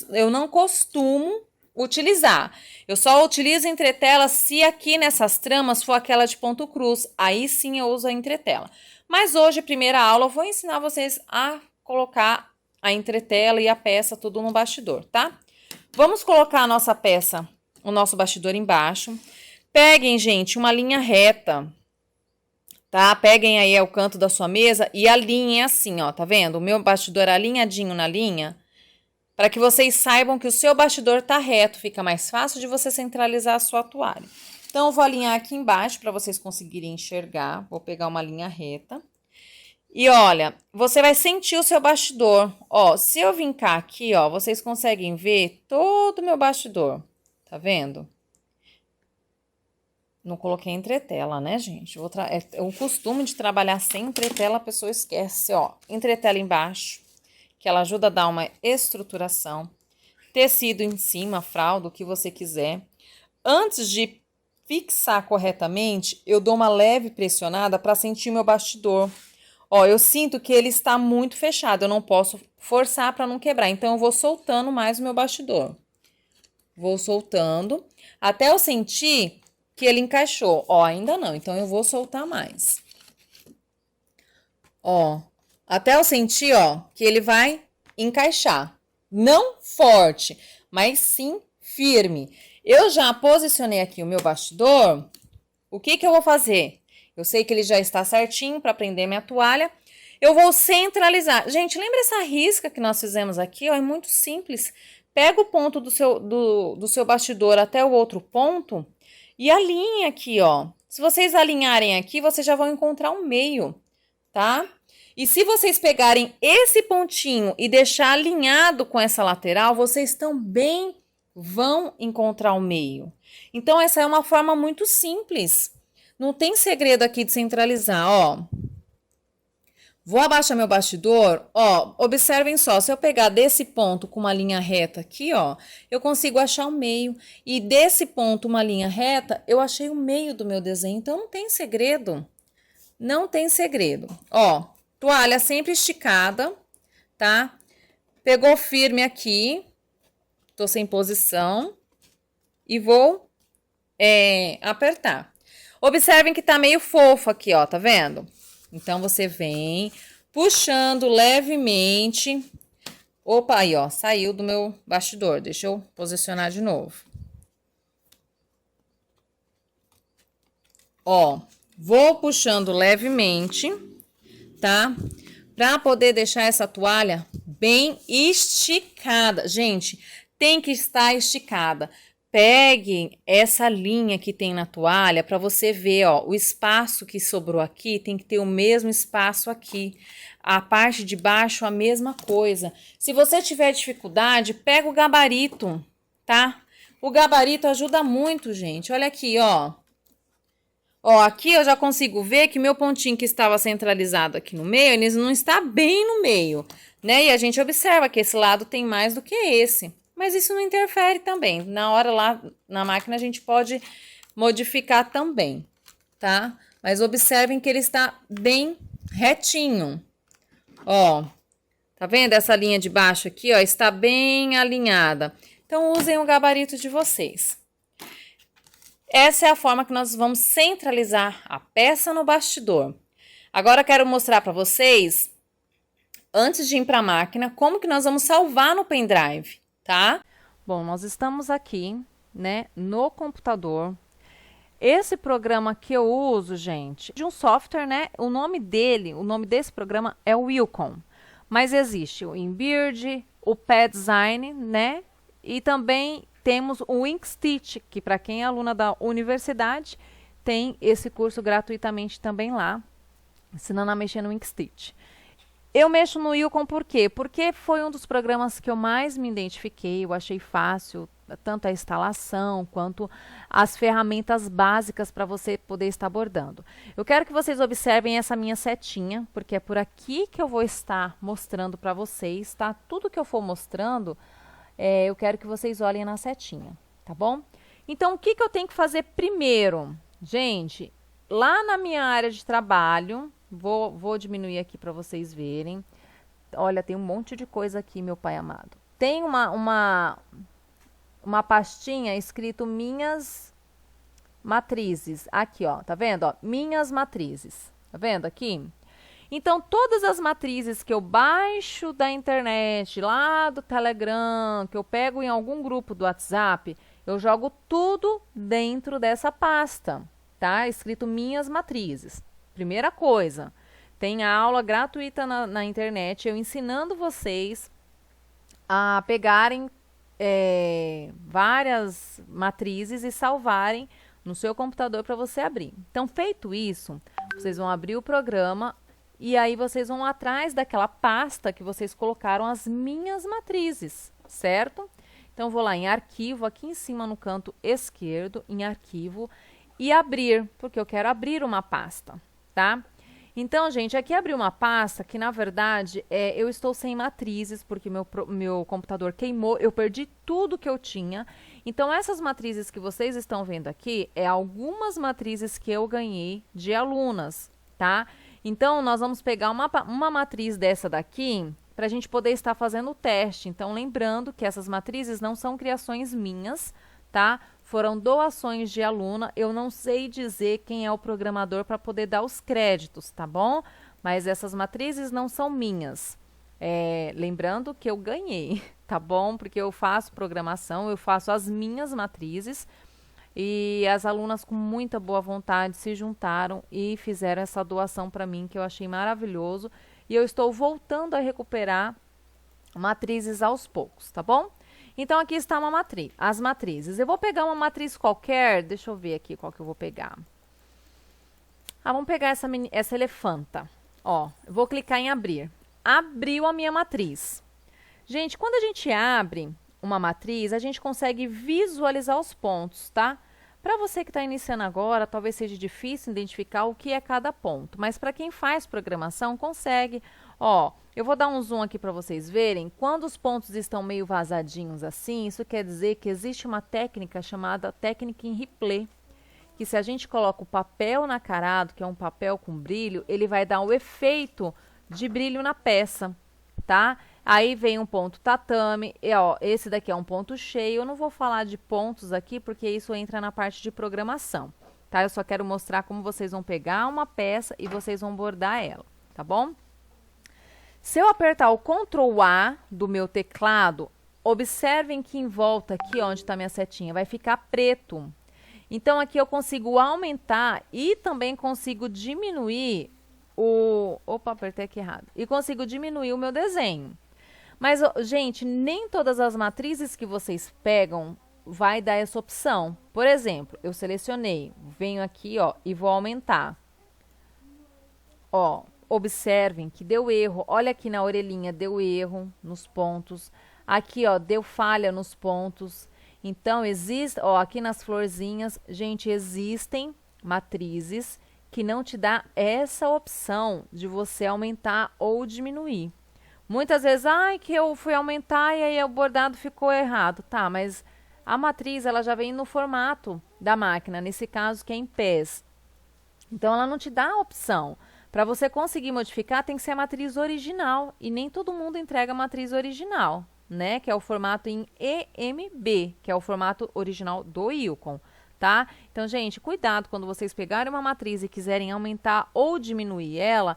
eu não costumo utilizar. Eu só utilizo entretela se aqui nessas tramas for aquela de ponto cruz. Aí sim eu uso a entretela. Mas hoje, primeira aula, eu vou ensinar vocês a colocar a entretela e a peça tudo no bastidor, tá? Vamos colocar a nossa peça, o nosso bastidor embaixo. Peguem, gente, uma linha reta, tá? Peguem aí o canto da sua mesa e alinhem assim, ó, tá vendo? O meu bastidor alinhadinho na linha, para que vocês saibam que o seu bastidor tá reto, fica mais fácil de você centralizar a sua toalha. Então, eu vou alinhar aqui embaixo para vocês conseguirem enxergar. Vou pegar uma linha reta. E olha, você vai sentir o seu bastidor. Ó, se eu vincar aqui, ó, vocês conseguem ver todo o meu bastidor. Tá vendo? Não coloquei entretela, né, gente? É o costume de trabalhar sem entretela, a pessoa esquece, ó. Entretela embaixo, que ela ajuda a dar uma estruturação. Tecido em cima, fralda, o que você quiser. Antes de fixar corretamente, eu dou uma leve pressionada para sentir meu bastidor. Ó, eu sinto que ele está muito fechado, eu não posso forçar para não quebrar. Então, eu vou soltando mais o meu bastidor. Vou soltando até eu sentir que ele encaixou. Ó, ainda não, então eu vou soltar mais. Ó, até eu sentir, ó, que ele vai encaixar. Não forte, mas sim firme. Eu já posicionei aqui o meu bastidor. O que que eu vou fazer? Eu sei que ele já está certinho para prender minha toalha. Eu vou centralizar. Gente, lembra essa risca que nós fizemos aqui? Ó, é muito simples. Pega o ponto do seu bastidor até o outro ponto e alinha aqui, ó. Se vocês alinharem aqui, vocês já vão encontrar um meio, tá? E se vocês pegarem esse pontinho e deixar alinhado com essa lateral, vocês também vão encontrar o meio. Então, essa é uma forma muito simples. Não tem segredo aqui de centralizar, ó. Vou abaixar meu bastidor, ó, observem só, se eu pegar desse ponto com uma linha reta aqui, ó, eu consigo achar o meio. E desse ponto uma linha reta, eu achei o meio do meu desenho, então não tem segredo. Não tem segredo. Ó, toalha sempre esticada, tá? Pegou firme aqui, tô sem posição e vou apertar. Observem que tá meio fofo aqui, ó, tá vendo? Então, você vem puxando levemente. Opa, aí, ó, saiu do meu bastidor. Deixa eu posicionar de novo. Ó, vou puxando levemente, tá? Pra poder deixar essa toalha bem esticada. Gente, tem que estar esticada. Peguem essa linha que tem na toalha para você ver, ó, o espaço que sobrou aqui tem que ter o mesmo espaço aqui. A parte de baixo, a mesma coisa. Se você tiver dificuldade, pega o gabarito, tá? O gabarito ajuda muito, gente. Olha aqui, ó. Ó, aqui eu já consigo ver que meu pontinho que estava centralizado aqui no meio, ele não está bem no meio, né? E a gente observa que esse lado tem mais do que esse. Mas isso não interfere também. Na hora lá na máquina a gente pode modificar também, tá? Mas observem que ele está bem retinho. Ó, tá vendo essa linha de baixo aqui, ó? Está bem alinhada. Então, usem o gabarito de vocês. Essa é a forma que nós vamos centralizar a peça no bastidor. Agora, quero mostrar para vocês, antes de ir para a máquina, como que nós vamos salvar no pendrive. Tá? Bom, nós estamos aqui, né, no computador. Esse programa que eu uso, gente, de um software, né, o nome desse programa é o Wacom. Mas existe o InBeard, o PadDesign, né, e também temos o Inkstitch, que para quem é aluna da universidade, tem esse curso gratuitamente também lá, ensinando a mexer no Inkstitch. Eu mexo no Wacom por quê? Porque foi um dos programas que eu mais me identifiquei, eu achei fácil, tanto a instalação quanto as ferramentas básicas para você poder estar bordando. Eu quero que vocês observem essa minha setinha, porque é por aqui que eu vou estar mostrando para vocês, tá? Tudo que eu for mostrando, eu quero que vocês olhem na setinha, tá bom? Então, o que eu tenho que fazer primeiro? Gente, lá na minha área de trabalho... Vou diminuir aqui para vocês verem. Olha, tem um monte de coisa aqui, meu pai amado. Tem uma pastinha escrito minhas matrizes. Aqui, ó, tá vendo? Ó, minhas matrizes. Tá vendo aqui? Então, todas as matrizes que eu baixo da internet, lá do Telegram, que eu pego em algum grupo do WhatsApp, eu jogo tudo dentro dessa pasta, tá? Escrito minhas matrizes. Primeira coisa, tem aula gratuita na internet, eu ensinando vocês a pegarem várias matrizes e salvarem no seu computador para você abrir. Então, feito isso, vocês vão abrir o programa e aí vocês vão atrás daquela pasta que vocês colocaram as minhas matrizes, certo? Então, vou lá em arquivo, aqui em cima no canto esquerdo, em arquivo, e abrir, porque eu quero abrir uma pasta, tá? Então, gente, aqui abri uma pasta que, na verdade, eu estou sem matrizes, porque meu computador queimou, eu perdi tudo que eu tinha. Então, essas matrizes que vocês estão vendo aqui, algumas matrizes que eu ganhei de alunas, tá? Então, nós vamos pegar uma matriz dessa daqui para a gente poder estar fazendo o teste. Então, lembrando que essas matrizes não são criações minhas, tá? Foram doações de aluna. Eu não sei dizer quem é o programador para poder dar os créditos, tá bom? Mas essas matrizes não são minhas. Lembrando que eu ganhei, tá bom? Porque eu faço programação, eu faço as minhas matrizes. E as alunas com muita boa vontade se juntaram e fizeram essa doação para mim, que eu achei maravilhoso. E eu estou voltando a recuperar matrizes aos poucos, tá bom? Então, aqui está as matrizes. Eu vou pegar uma matriz qualquer, deixa eu ver aqui qual que eu vou pegar. Vamos pegar essa elefanta. Ó, eu vou clicar em abrir. Abriu a minha matriz. Gente, quando a gente abre uma matriz, a gente consegue visualizar os pontos, tá? Para você que está iniciando agora, talvez seja difícil identificar o que é cada ponto, mas para quem faz programação, consegue. Ó, eu vou dar um zoom aqui para vocês verem. Quando os pontos estão meio vazadinhos assim, isso quer dizer que existe uma técnica chamada técnica em replay, que se a gente coloca o papel nacarado, que é um papel com brilho, ele vai dar o efeito de brilho na peça, tá? Aí vem um ponto tatame, e ó, esse daqui é um ponto cheio. Eu não vou falar de pontos aqui, porque isso entra na parte de programação, tá? Eu só quero mostrar como vocês vão pegar uma peça e vocês vão bordar ela, tá bom? Se eu apertar o Ctrl A do meu teclado, observem que em volta aqui, onde está minha setinha, vai ficar preto. Então, aqui eu consigo aumentar e também consigo diminuir Opa, apertei aqui errado. E consigo diminuir o meu desenho. Mas, gente, nem todas as matrizes que vocês pegam vai dar essa opção. Por exemplo, eu selecionei, venho aqui, ó, e vou aumentar. Ó, observem que deu erro. Olha aqui na orelhinha, deu erro nos pontos. Aqui, ó, deu falha nos pontos. Então, ó, aqui nas florzinhas, gente, existem matrizes que não te dá essa opção de você aumentar ou diminuir. Muitas vezes, que eu fui aumentar e aí o bordado ficou errado. Tá, mas a matriz, ela já vem no formato da máquina, nesse caso que é em pés. Então, ela não te dá a opção. Para você conseguir modificar, tem que ser a matriz original. E nem todo mundo entrega a matriz original, né? Que é o formato em EMB, que é o formato original do Ilcon, tá? Então, gente, cuidado quando vocês pegarem uma matriz e quiserem aumentar ou diminuir ela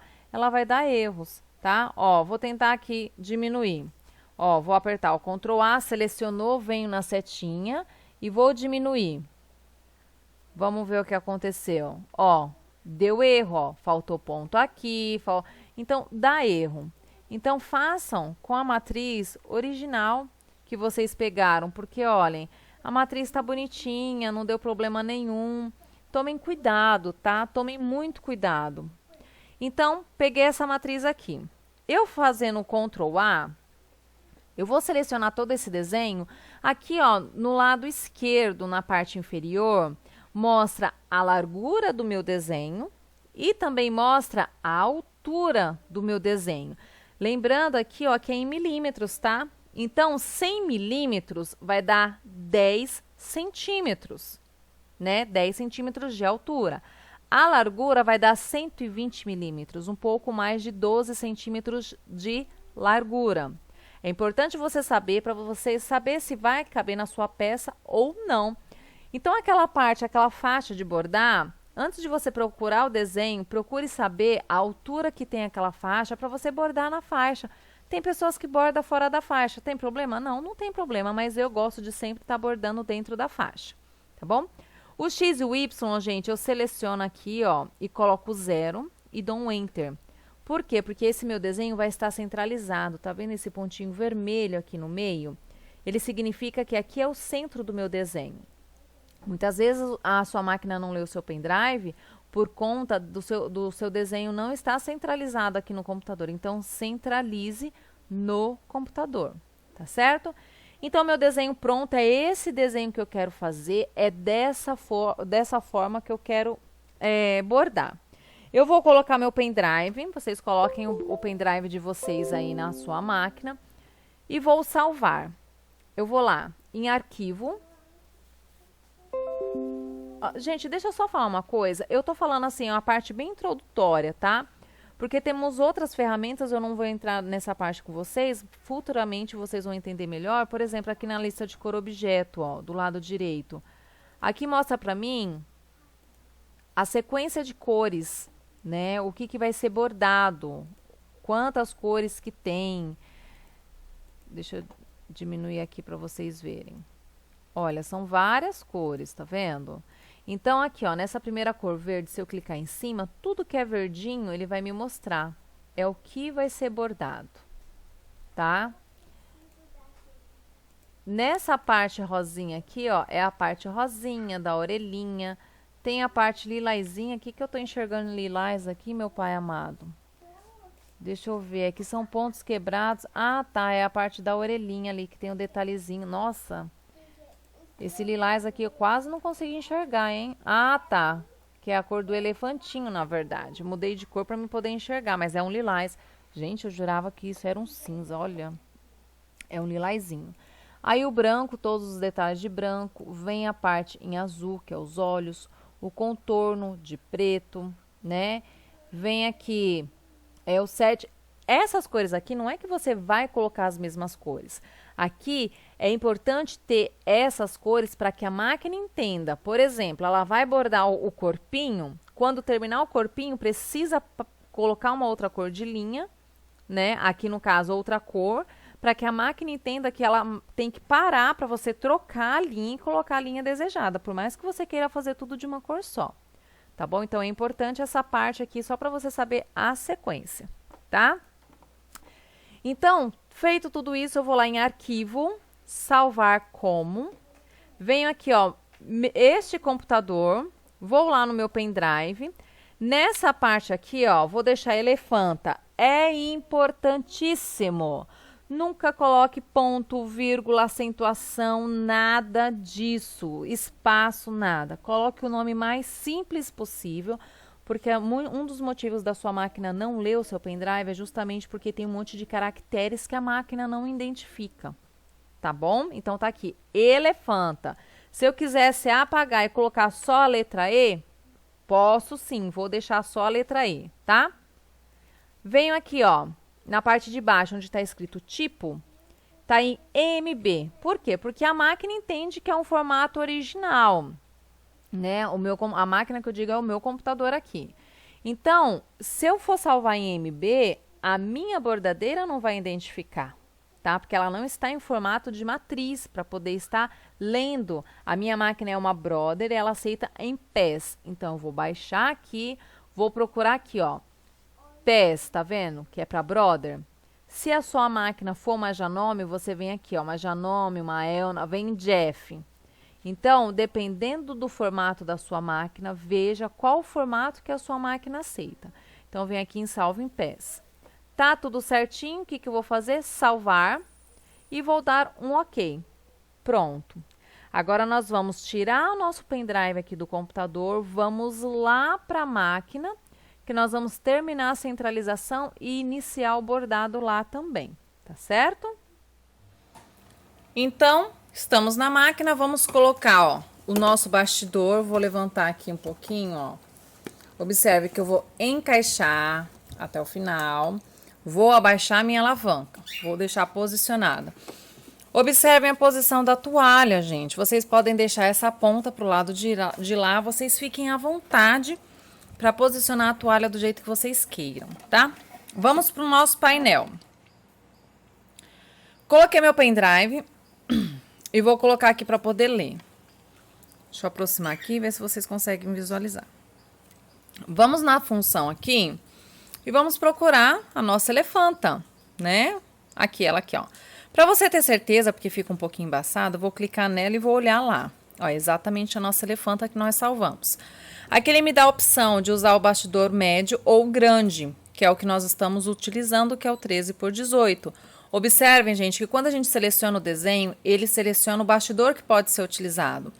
vai dar erros, tá? Ó, vou tentar aqui diminuir. Ó, vou apertar o Ctrl A, selecionou, venho na setinha e vou diminuir. Vamos ver o que aconteceu. Ó, deu erro, ó, faltou ponto aqui, então dá erro. Então façam com a matriz original que vocês pegaram, porque olhem, a matriz está bonitinha, não deu problema nenhum. Tomem cuidado, tá? Tomem muito cuidado. Então, peguei essa matriz aqui. Eu fazendo o Ctrl A, eu vou selecionar todo esse desenho. Aqui, ó, no lado esquerdo, na parte inferior, mostra a largura do meu desenho e também mostra a altura do meu desenho. Lembrando aqui, ó, que é em milímetros, tá? Então, 100 milímetros vai dar 10 centímetros, né? 10 centímetros de altura. A largura vai dar 120 milímetros, um pouco mais de 12 centímetros de largura. É importante você saber, para você saber se vai caber na sua peça ou não. Então, aquela faixa de bordar, antes de você procurar o desenho, procure saber a altura que tem aquela faixa para você bordar na faixa. Tem pessoas que bordam fora da faixa. Tem problema? Não, não tem problema, mas eu gosto de sempre estar bordando dentro da faixa, tá bom? O X e o Y, gente, eu seleciono aqui, ó, e coloco 0 e dou um Enter. Por quê? Porque esse meu desenho vai estar centralizado. Tá vendo esse pontinho vermelho aqui no meio? Ele significa que aqui é o centro do meu desenho. Muitas vezes a sua máquina não lê o seu pendrive por conta do seu desenho não estar centralizado aqui no computador. Então, centralize no computador, tá certo? Então, meu desenho pronto é esse desenho que eu quero fazer, é dessa forma que eu quero bordar. Eu vou colocar meu pendrive, vocês coloquem o pendrive de vocês aí na sua máquina e vou salvar. Eu vou lá em arquivo. Gente, deixa eu só falar uma coisa. Eu tô falando assim, uma parte bem introdutória, tá? Porque temos outras ferramentas, eu não vou entrar nessa parte com vocês. Futuramente vocês vão entender melhor. Por exemplo, aqui na lista de cor objeto, ó, do lado direito. Aqui mostra pra mim a sequência de cores, né? O que vai ser bordado, quantas cores que tem. Deixa eu diminuir aqui para vocês verem. Olha, são várias cores, tá vendo? Então, aqui, ó, nessa primeira cor verde, se eu clicar em cima, tudo que é verdinho, ele vai me mostrar. É o que vai ser bordado, tá? Nessa parte rosinha aqui, ó, é a parte rosinha da orelhinha. Tem a parte lilazinha aqui, que eu tô enxergando lilás aqui, meu pai amado. Deixa eu ver, aqui são pontos quebrados. Ah, tá, é a parte da orelhinha ali, que tem um detalhezinho. Nossa, esse lilás aqui eu quase não consegui enxergar, hein? Ah, tá, que é a cor do elefantinho, na verdade. Eu mudei de cor para me poder enxergar, mas é um lilás. Gente, eu jurava que isso era um cinza, olha. É um lilazinho. Aí o branco, todos os detalhes de branco. Vem a parte em azul, que é os olhos. O contorno de preto, né? Vem aqui, é o 7. Essas cores aqui, não é que você vai colocar as mesmas cores. Aqui é importante ter essas cores para que a máquina entenda. Por exemplo, ela vai bordar o corpinho. Quando terminar o corpinho, precisa colocar uma outra cor de linha, né? Aqui no caso, outra cor, para que a máquina entenda que ela tem que parar para você trocar a linha e colocar a linha desejada, por mais que você queira fazer tudo de uma cor só. Tá bom? Então, é importante essa parte aqui só para você saber a sequência, tá? Então, feito tudo isso, eu vou lá em arquivo, salvar como. Venho aqui, ó, este computador, vou lá no meu pendrive. Nessa parte aqui, ó, vou deixar elefanta. É importantíssimo. Nunca coloque ponto, vírgula, acentuação, nada disso. Espaço, nada. Coloque o nome mais simples possível. Porque um dos motivos da sua máquina não ler o seu pendrive é justamente porque tem um monte de caracteres que a máquina não identifica. Tá bom? Então, tá aqui, elefanta. Se eu quisesse apagar e colocar só a letra E, posso sim, vou deixar só a letra E, tá? Venho aqui, ó, na parte de baixo, onde está escrito tipo, tá em EMB. Por quê? Porque a máquina entende que é um formato original. Né? A máquina que eu digo é o meu computador aqui. Então, se eu for salvar em MB, a minha bordadeira não vai identificar, tá? Porque ela não está em formato de matriz para poder estar lendo. A minha máquina é uma Brother e ela aceita em PES. Então, eu vou baixar aqui, vou procurar aqui, ó, PES, tá vendo? Que é para Brother. Se a sua máquina for uma Janome, você vem aqui, ó, uma Janome, uma Elna, vem em Jeff. Então, dependendo do formato da sua máquina, veja qual formato que a sua máquina aceita. Então, vem aqui em Salve em PES. Tá tudo certinho, o que eu vou fazer? Salvar e vou dar um OK. Pronto. Agora, nós vamos tirar o nosso pendrive aqui do computador, vamos lá para a máquina, que nós vamos terminar a centralização e iniciar o bordado lá também, tá certo? Então, estamos na máquina, vamos colocar, ó, o nosso bastidor. Vou levantar aqui um pouquinho, ó. Observe que eu vou encaixar até o final. Vou abaixar minha alavanca, vou deixar posicionada. Observem a posição da toalha, gente. Vocês podem deixar essa ponta pro lado de lá, vocês fiquem à vontade para posicionar a toalha do jeito que vocês queiram, tá? Vamos pro nosso painel. Coloquei meu pendrive e vou colocar aqui para poder ler. Deixa eu aproximar aqui e ver se vocês conseguem visualizar. Vamos na função aqui e vamos procurar a nossa elefanta, né? Aqui, ela aqui, ó. Para você ter certeza, porque fica um pouquinho embaçado, eu vou clicar nela e vou olhar lá. Ó, exatamente a nossa elefanta que nós salvamos. Aqui ele me dá a opção de usar o bastidor médio ou grande, que é o que nós estamos utilizando, que é o 13x18. Observem, gente, que quando a gente seleciona o desenho, ele seleciona o bastidor que pode ser utilizado.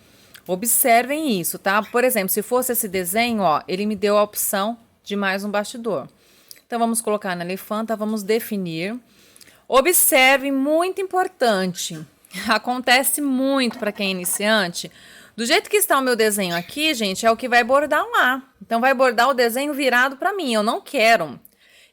Observem isso, tá? Por exemplo, se fosse esse desenho, ó, ele me deu a opção de mais um bastidor. Então, vamos colocar na elefanta, vamos definir. Observe, muito importante, acontece muito para quem é iniciante. Do jeito que está o meu desenho aqui, gente, é o que vai bordar lá. Então, vai bordar o desenho virado para mim, eu não quero.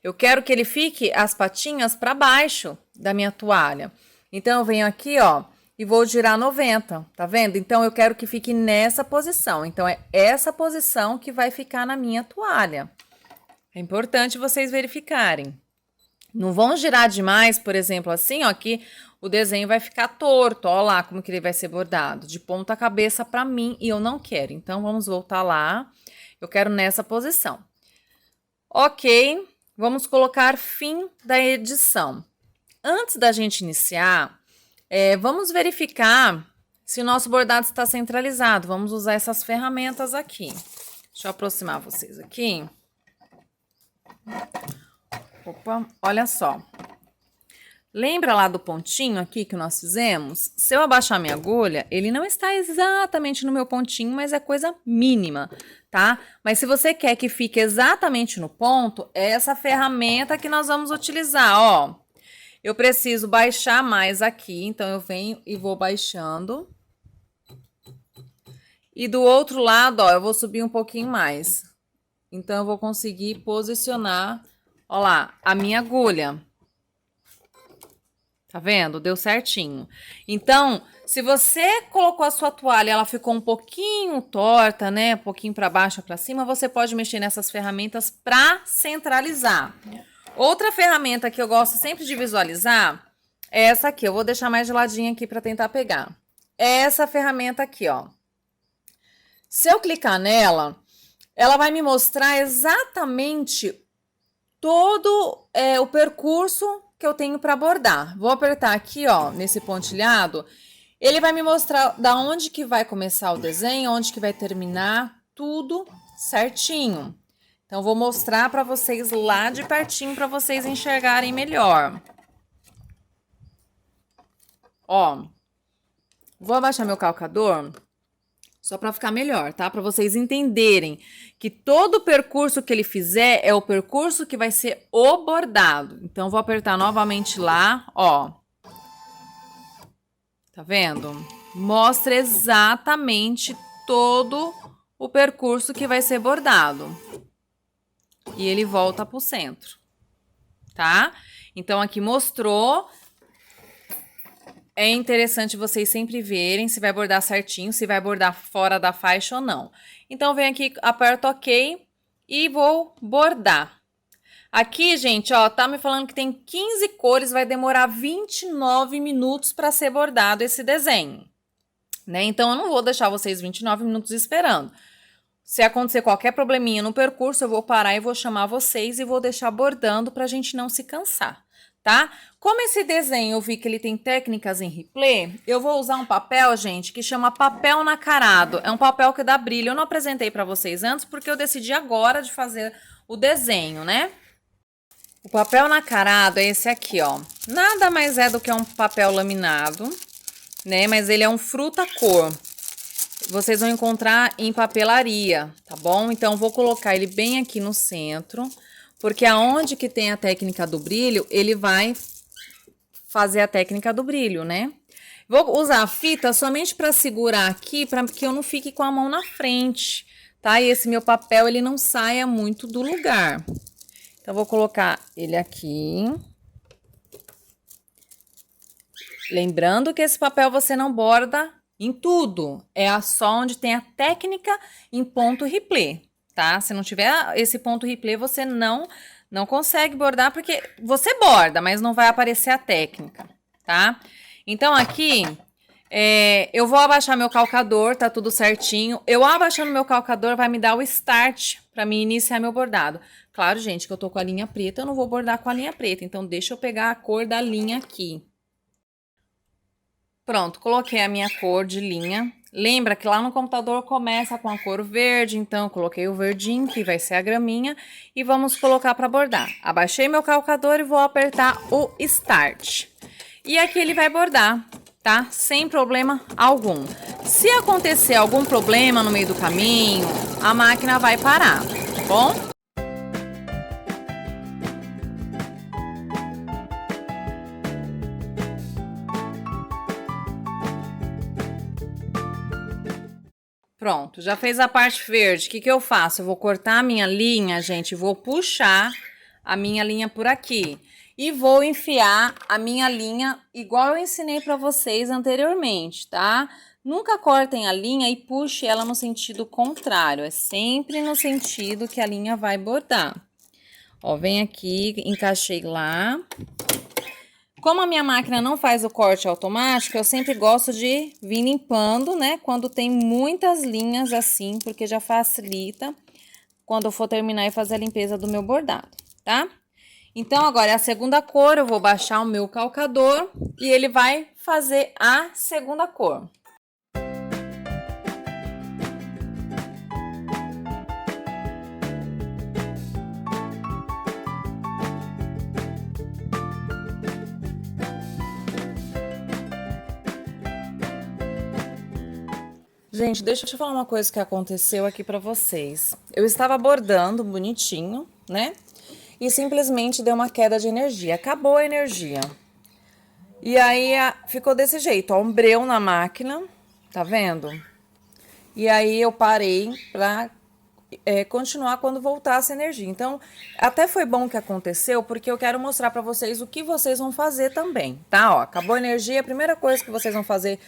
Eu quero que ele fique as patinhas para baixo da minha toalha. Então, eu venho aqui, ó, e vou girar 90, tá vendo? Então, eu quero que fique nessa posição. Então, é essa posição que vai ficar na minha toalha. É importante vocês verificarem. Não vão girar demais, por exemplo, assim, ó, que o desenho vai ficar torto. Ó lá como que ele vai ser bordado, de ponta cabeça para mim, e eu não quero. Então, vamos voltar lá. Eu quero nessa posição. Ok, vamos colocar fim da edição. Antes da gente iniciar, vamos verificar se o nosso bordado está centralizado. Vamos usar essas ferramentas aqui. Deixa eu aproximar vocês aqui. Opa, olha só. Lembra lá do pontinho aqui que nós fizemos? Se eu abaixar minha agulha, ele não está exatamente no meu pontinho, mas é coisa mínima, tá? Mas se você quer que fique exatamente no ponto, é essa ferramenta que nós vamos utilizar, ó. Eu preciso baixar mais aqui, então eu venho e vou baixando. E do outro lado, ó, eu vou subir um pouquinho mais. Então, eu vou conseguir posicionar, ó lá, a minha agulha. Tá vendo? Deu certinho. Então, se você colocou a sua toalha, ela ficou um pouquinho torta, né? Um pouquinho para baixo ou para cima, você pode mexer nessas ferramentas para centralizar. Outra ferramenta que eu gosto sempre de visualizar é essa aqui. Eu vou deixar mais de ladinho aqui para tentar pegar. É essa ferramenta aqui, ó. Se eu clicar nela, ela vai me mostrar exatamente todo o percurso que eu tenho para bordar. Vou apertar aqui, ó, nesse pontilhado. Ele vai me mostrar da onde que vai começar o desenho, onde que vai terminar, tudo certinho. Então, vou mostrar para vocês lá de pertinho para vocês enxergarem melhor. Ó, vou abaixar meu calcador só para ficar melhor, tá? Para vocês entenderem que todo o percurso que ele fizer é o percurso que vai ser o bordado. Então, vou apertar novamente lá, ó. Tá vendo? Mostra exatamente todo o percurso que vai ser bordado. E ele volta pro centro, tá? Então, aqui mostrou. É interessante vocês sempre verem se vai bordar certinho, se vai bordar fora da faixa ou não. Então, venho aqui, aperto OK e vou bordar. Aqui, gente, ó, tá me falando que tem 15 cores, vai demorar 29 minutos para ser bordado esse desenho, né? Então, eu não vou deixar vocês 29 minutos esperando. Se acontecer qualquer probleminha no percurso, eu vou parar e vou chamar vocês e vou deixar bordando pra gente não se cansar, tá? Como esse desenho eu vi que ele tem técnicas em replay, eu vou usar um papel, gente, que chama papel nacarado. É um papel que dá brilho. Eu não apresentei pra vocês antes porque eu decidi agora de fazer o desenho, né? O papel nacarado é esse aqui, ó. Nada mais é do que um papel laminado, né? Mas ele é um fruta-cor. Vocês vão encontrar em papelaria, tá bom? Então, vou colocar ele bem aqui no centro, porque aonde que tem a técnica do brilho, ele vai fazer a técnica do brilho, né? Vou usar a fita somente para segurar aqui, para que eu não fique com a mão na frente, tá? E esse meu papel, ele não saia muito do lugar. Então, vou colocar ele aqui. Lembrando que esse papel você não borda em tudo. É só onde tem a técnica em ponto replé, tá? Se não tiver esse ponto replé, você não consegue bordar, porque você borda, mas não vai aparecer a técnica, tá? Então, aqui, eu vou abaixar meu calcador, tá tudo certinho. Eu abaixando meu calcador vai me dar o start para mim iniciar meu bordado. Claro, gente, que eu tô com a linha preta, eu não vou bordar com a linha preta. Então, deixa eu pegar a cor da linha aqui. Pronto, coloquei a minha cor de linha. Lembra que lá no computador começa com a cor verde, então eu coloquei o verdinho, que vai ser a graminha, e vamos colocar para bordar. Abaixei meu calcador e vou apertar o Start. E aqui ele vai bordar, tá? Sem problema algum. Se acontecer algum problema no meio do caminho, a máquina vai parar, tá bom? Pronto, já fez a parte verde. O que eu faço? Eu vou cortar a minha linha, gente, vou puxar a minha linha por aqui. E vou enfiar a minha linha igual eu ensinei para vocês anteriormente, tá? Nunca cortem a linha e puxe ela no sentido contrário. É sempre no sentido que a linha vai bordar. Ó, vem aqui, encaixei lá. Como a minha máquina não faz o corte automático, eu sempre gosto de vir limpando, né? Quando tem muitas linhas assim, porque já facilita quando eu for terminar e fazer a limpeza do meu bordado, tá? Então, agora é a segunda cor, eu vou baixar o meu calcador e ele vai fazer a segunda cor. Gente, deixa eu te falar uma coisa que aconteceu aqui pra vocês. Eu estava bordando bonitinho, né? E simplesmente deu uma queda de energia. Acabou a energia. E aí ficou desse jeito, ó, um breu na máquina, tá vendo? E aí eu parei pra continuar quando voltasse a energia. Então, até foi bom que aconteceu, porque eu quero mostrar pra vocês o que vocês vão fazer também, tá? Ó, acabou a energia, a primeira coisa que vocês vão fazer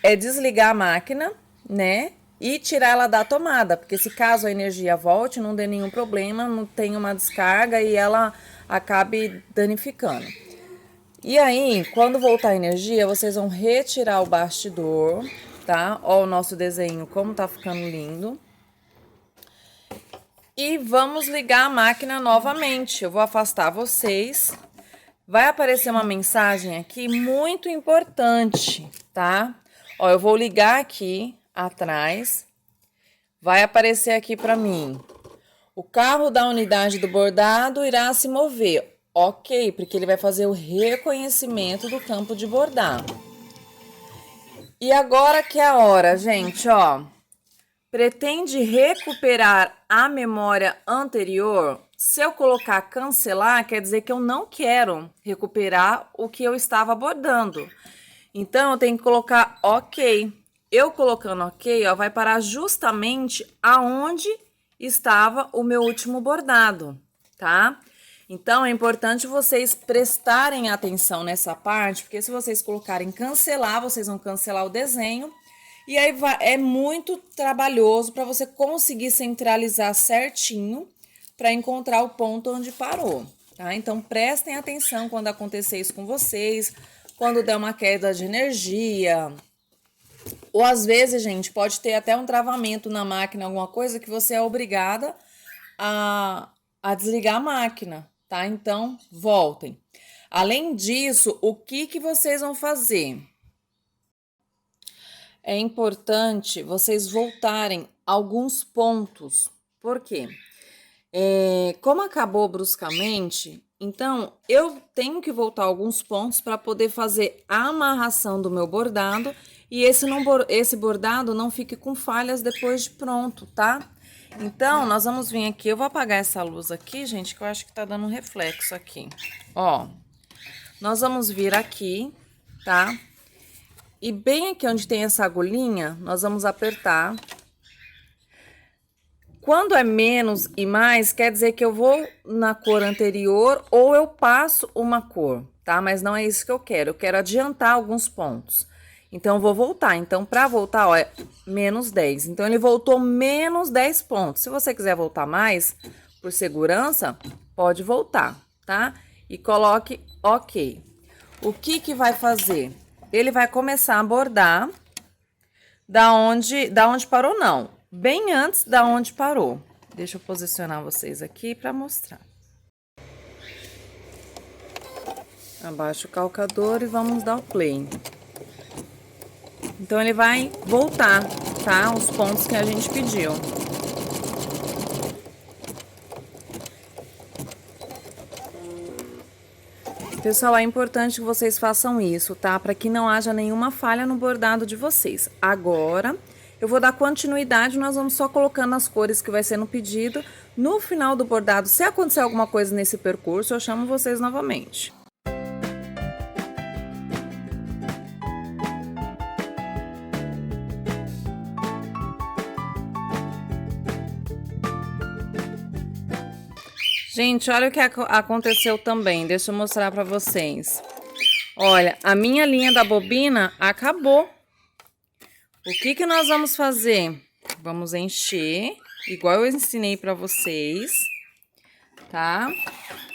é desligar a máquina, né? E tirar ela da tomada, porque se caso a energia volte, não dê nenhum problema, não tenha uma descarga e ela acabe danificando. E aí, quando voltar a energia, vocês vão retirar o bastidor, tá? Ó o nosso desenho, como tá ficando lindo. E vamos ligar a máquina novamente. Eu vou afastar vocês. Vai aparecer uma mensagem aqui muito importante, tá? Ó, eu vou ligar aqui atrás. Vai aparecer aqui para mim. O carro da unidade do bordado irá se mover. Ok, porque ele vai fazer o reconhecimento do campo de bordado. E agora que é a hora, gente, ó. Pretende recuperar a memória anterior? Se eu colocar cancelar, quer dizer que eu não quero recuperar o que eu estava bordando. Então, eu tenho que colocar ok. Eu colocando ok, ó, vai parar justamente aonde estava o meu último bordado, tá? Então, é importante vocês prestarem atenção nessa parte, porque se vocês colocarem cancelar, vocês vão cancelar o desenho. E aí é muito trabalhoso para você conseguir centralizar certinho para encontrar o ponto onde parou, tá? Então, prestem atenção quando acontecer isso com vocês, quando der uma queda de energia, ou às vezes, gente, pode ter até um travamento na máquina, alguma coisa que você é obrigada a desligar a máquina, tá? Então, voltem. Além disso, o que vocês vão fazer? É importante vocês voltarem alguns pontos. Por quê? Como acabou bruscamente, então eu tenho que voltar alguns pontos para poder fazer a amarração do meu bordado e esse bordado não fique com falhas depois de pronto, tá? Então, nós vamos vir aqui, eu vou apagar essa luz aqui, gente, que eu acho que tá dando um reflexo aqui. Ó, nós vamos vir aqui, tá? E bem aqui onde tem essa agulhinha, nós vamos apertar. Quando é menos e mais, quer dizer que eu vou na cor anterior ou eu passo uma cor, tá? Mas não é isso que eu quero adiantar alguns pontos. Então, eu vou voltar. Então, para voltar, ó, é menos 10. Então, ele voltou menos 10 pontos. Se você quiser voltar mais, por segurança, pode voltar, tá? E coloque OK. O que que vai fazer? Ele vai começar a bordar da onde parou, não. Bem antes da onde parou. Deixa eu posicionar vocês aqui para mostrar. Abaixa o calcador e vamos dar o play. Então, ele vai voltar, tá? Os pontos que a gente pediu. Pessoal, é importante que vocês façam isso, tá? Para que não haja nenhuma falha no bordado de vocês. Agora, eu vou dar continuidade, nós vamos só colocando as cores que vai ser no pedido. No final do bordado, se acontecer alguma coisa nesse percurso, eu chamo vocês novamente. Gente, olha o que aconteceu também. Deixa eu mostrar pra vocês. Olha, a minha linha da bobina acabou. O que que nós vamos fazer? Vamos encher, igual eu ensinei pra vocês, tá?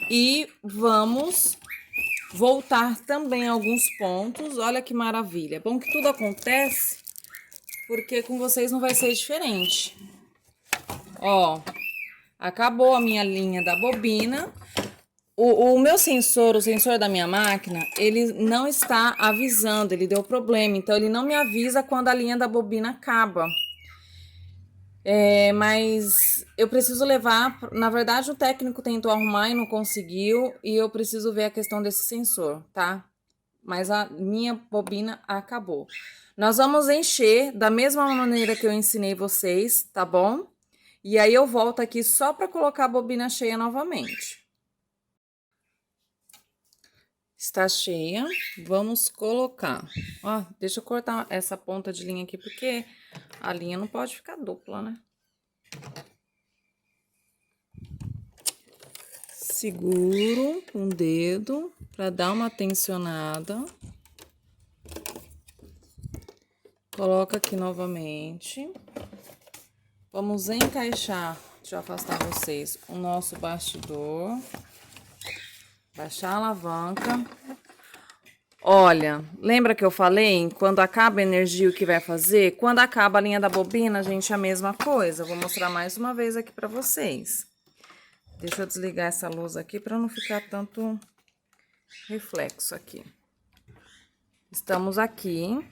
E vamos voltar também alguns pontos. Olha que maravilha. É bom que tudo acontece, porque com vocês não vai ser diferente. Ó, acabou a minha linha da bobina. O meu sensor, o sensor da minha máquina, ele não está avisando, ele deu problema. Então, ele não me avisa quando a linha da bobina acaba. Mas eu preciso levar... Na verdade, o técnico tentou arrumar e não conseguiu. E eu preciso ver a questão desse sensor, tá? Mas a minha bobina acabou. Nós vamos encher da mesma maneira que eu ensinei vocês, tá bom? E aí, eu volto aqui só para colocar a bobina cheia novamente. Está cheia, vamos colocar. Ó, deixa eu cortar essa ponta de linha aqui, porque a linha não pode ficar dupla, né? Seguro com o dedo para dar uma tensionada. Coloca aqui novamente. Vamos encaixar, deixa eu afastar vocês, o nosso bastidor. Baixar a alavanca. Olha, lembra que eu falei? Quando acaba a energia, o que vai fazer? Quando acaba a linha da bobina, gente, a mesma coisa. Eu vou mostrar mais uma vez aqui pra vocês. Deixa eu desligar essa luz aqui pra não ficar tanto reflexo aqui. Estamos aqui.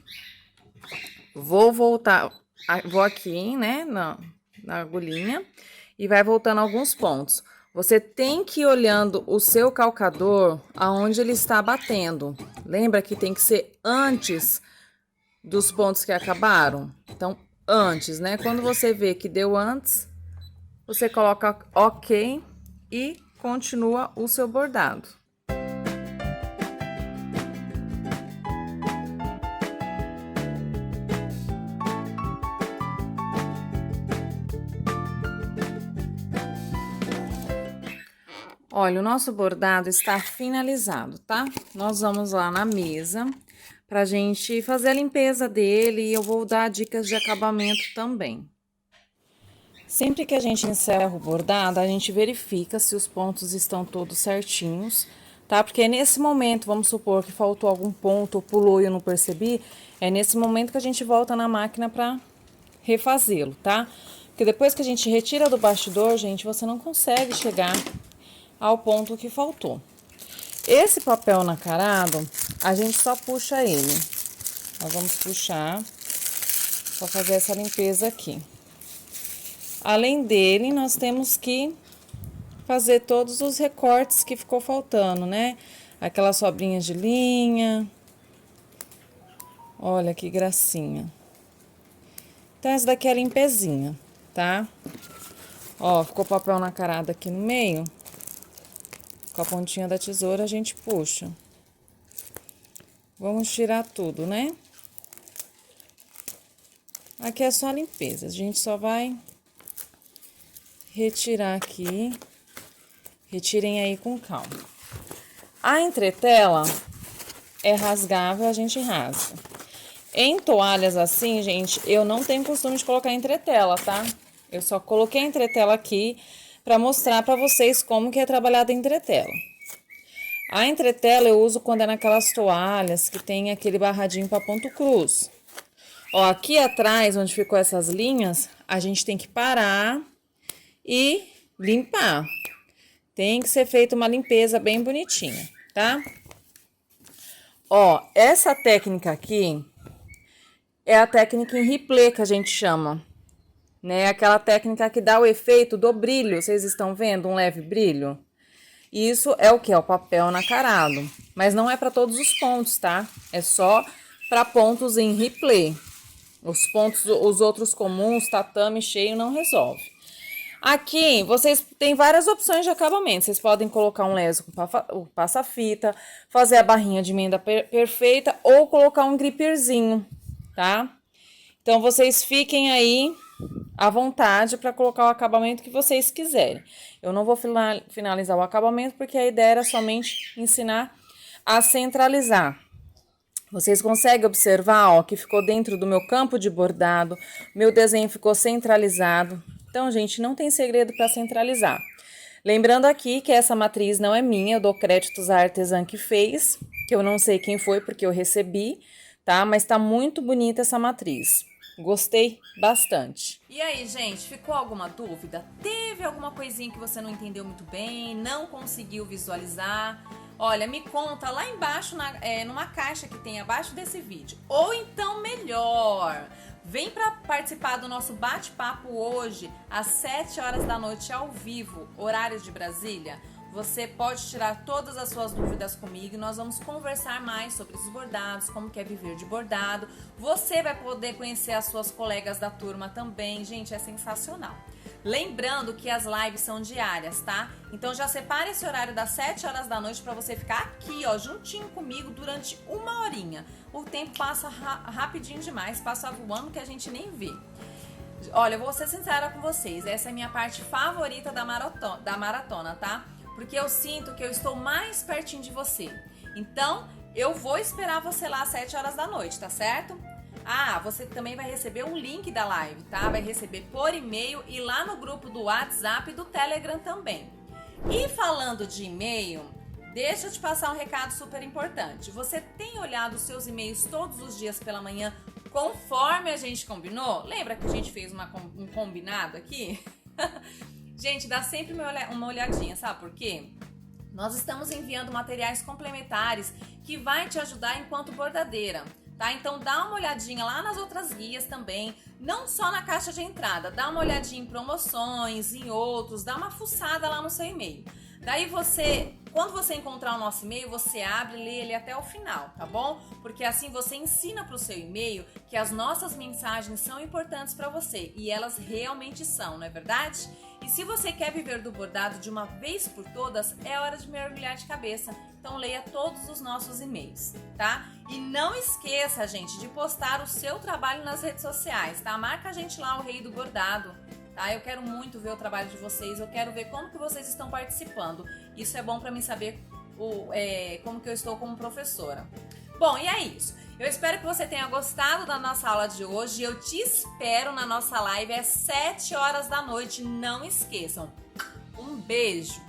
Vou voltar, vou aqui, né, na agulhinha. E vai voltando alguns pontos. Você tem que ir olhando o seu calcador aonde ele está batendo. Lembra que tem que ser antes dos pontos que acabaram? Então, antes, né? Quando você vê que deu antes, você coloca OK e continua o seu bordado. Olha, o nosso bordado está finalizado, tá? Nós vamos lá na mesa pra gente fazer a limpeza dele e eu vou dar dicas de acabamento também. Sempre que a gente encerra o bordado, a gente verifica se os pontos estão todos certinhos, tá? Porque nesse momento, vamos supor que faltou algum ponto ou pulou e eu não percebi, é nesse momento que a gente volta na máquina pra refazê-lo, tá? Porque depois que a gente retira do bastidor, gente, você não consegue chegar ao ponto que faltou. Esse papel nacarado, a gente só puxa ele. Nós vamos puxar para fazer essa limpeza aqui. Além dele, nós temos que fazer todos os recortes que ficou faltando, né? Aquelas sobrinhas de linha. Olha que gracinha. Então, essa daqui é a limpezinha, tá? Ó, ficou papel nacarado aqui no meio. Com a pontinha da tesoura, a gente puxa. Vamos tirar tudo, né? Aqui é só a limpeza. A gente só vai retirar aqui. Retirem aí com calma. A entretela é rasgável, a gente rasga. Em toalhas assim, gente, eu não tenho costume de colocar entretela, tá? Eu só coloquei a entretela aqui para mostrar para vocês como que é trabalhada a entretela. A entretela eu uso quando é naquelas toalhas que tem aquele barradinho para ponto cruz. Ó, aqui atrás, onde ficou essas linhas, a gente tem que parar e limpar. Tem que ser feita uma limpeza bem bonitinha, tá? Ó, essa técnica aqui é a técnica em replay que a gente chama, né? Aquela técnica que dá o efeito do brilho. Vocês estão vendo um leve brilho? Isso é o que? É o papel nacarado. Mas não é para todos os pontos, tá? É só para pontos em replay. Os pontos, os outros comuns, tatame, cheio, não resolve. Aqui, vocês têm várias opções de acabamento. Vocês podem colocar um leso com passa-fita, fazer a barrinha de emenda perfeita ou colocar um gripperzinho, tá? Então, vocês fiquem aí à vontade para colocar o acabamento que vocês quiserem. Eu não vou finalizar o acabamento porque a ideia era somente ensinar a centralizar. Vocês conseguem observar, ó, que ficou dentro do meu campo de bordado, meu desenho ficou centralizado. Então, gente, não tem segredo para centralizar. Lembrando aqui que essa matriz não é minha, eu dou créditos à artesã que fez, que eu não sei quem foi porque eu recebi, tá? Mas tá muito bonita essa matriz. Gostei bastante. E aí, gente, ficou alguma dúvida? Teve alguma coisinha que você não entendeu muito bem, não conseguiu visualizar? Olha, me conta lá embaixo, numa caixa que tem abaixo desse vídeo. Ou então, melhor, vem para participar do nosso bate-papo hoje, às 7 horas da noite, ao vivo, horário de Brasília. Você pode tirar todas as suas dúvidas comigo e nós vamos conversar mais sobre os bordados, como que é viver de bordado. Você vai poder conhecer as suas colegas da turma também. Gente, é sensacional. Lembrando que as lives são diárias, tá? Então já separe esse horário das 7 horas da noite para você ficar aqui, ó, juntinho comigo durante 1 horinha. O tempo passa rapidinho demais, passa voando que a gente nem vê. Olha, eu vou ser sincera com vocês, essa é a minha parte favorita da maratona, tá? Porque eu sinto que eu estou mais pertinho de você. Então, eu vou esperar você lá às 7 horas da noite, tá certo? Ah, você também vai receber um link da live, tá? Vai receber por e-mail e lá no grupo do WhatsApp e do Telegram também. E falando de e-mail, deixa eu te passar um recado super importante. Você tem olhado os seus e-mails todos os dias pela manhã, conforme a gente combinou? Lembra que a gente fez um combinado aqui? Gente, dá sempre uma olhadinha, sabe por quê? Nós estamos enviando materiais complementares que vai te ajudar enquanto bordadeira, tá? Então dá uma olhadinha lá nas outras guias também, não só na caixa de entrada, dá uma olhadinha em promoções, em outros, dá uma fuçada lá no seu e-mail. Daí quando você encontrar o nosso e-mail, você abre e lê ele até o final, tá bom? Porque assim você ensina para o seu e-mail que as nossas mensagens são importantes para você e elas realmente são, não é verdade? E se você quer viver do bordado de uma vez por todas, é hora de mergulhar de cabeça. Então leia todos os nossos e-mails, tá? E não esqueça, gente, de postar o seu trabalho nas redes sociais, tá? Marca a gente lá, o Rei do Bordado. Tá? Eu quero muito ver o trabalho de vocês, eu quero ver como que vocês estão participando. Isso é bom para mim saber como que eu estou como professora. Bom, e é isso. Eu espero que você tenha gostado da nossa aula de hoje. Eu te espero na nossa live às 7 horas da noite. Não esqueçam. Um beijo!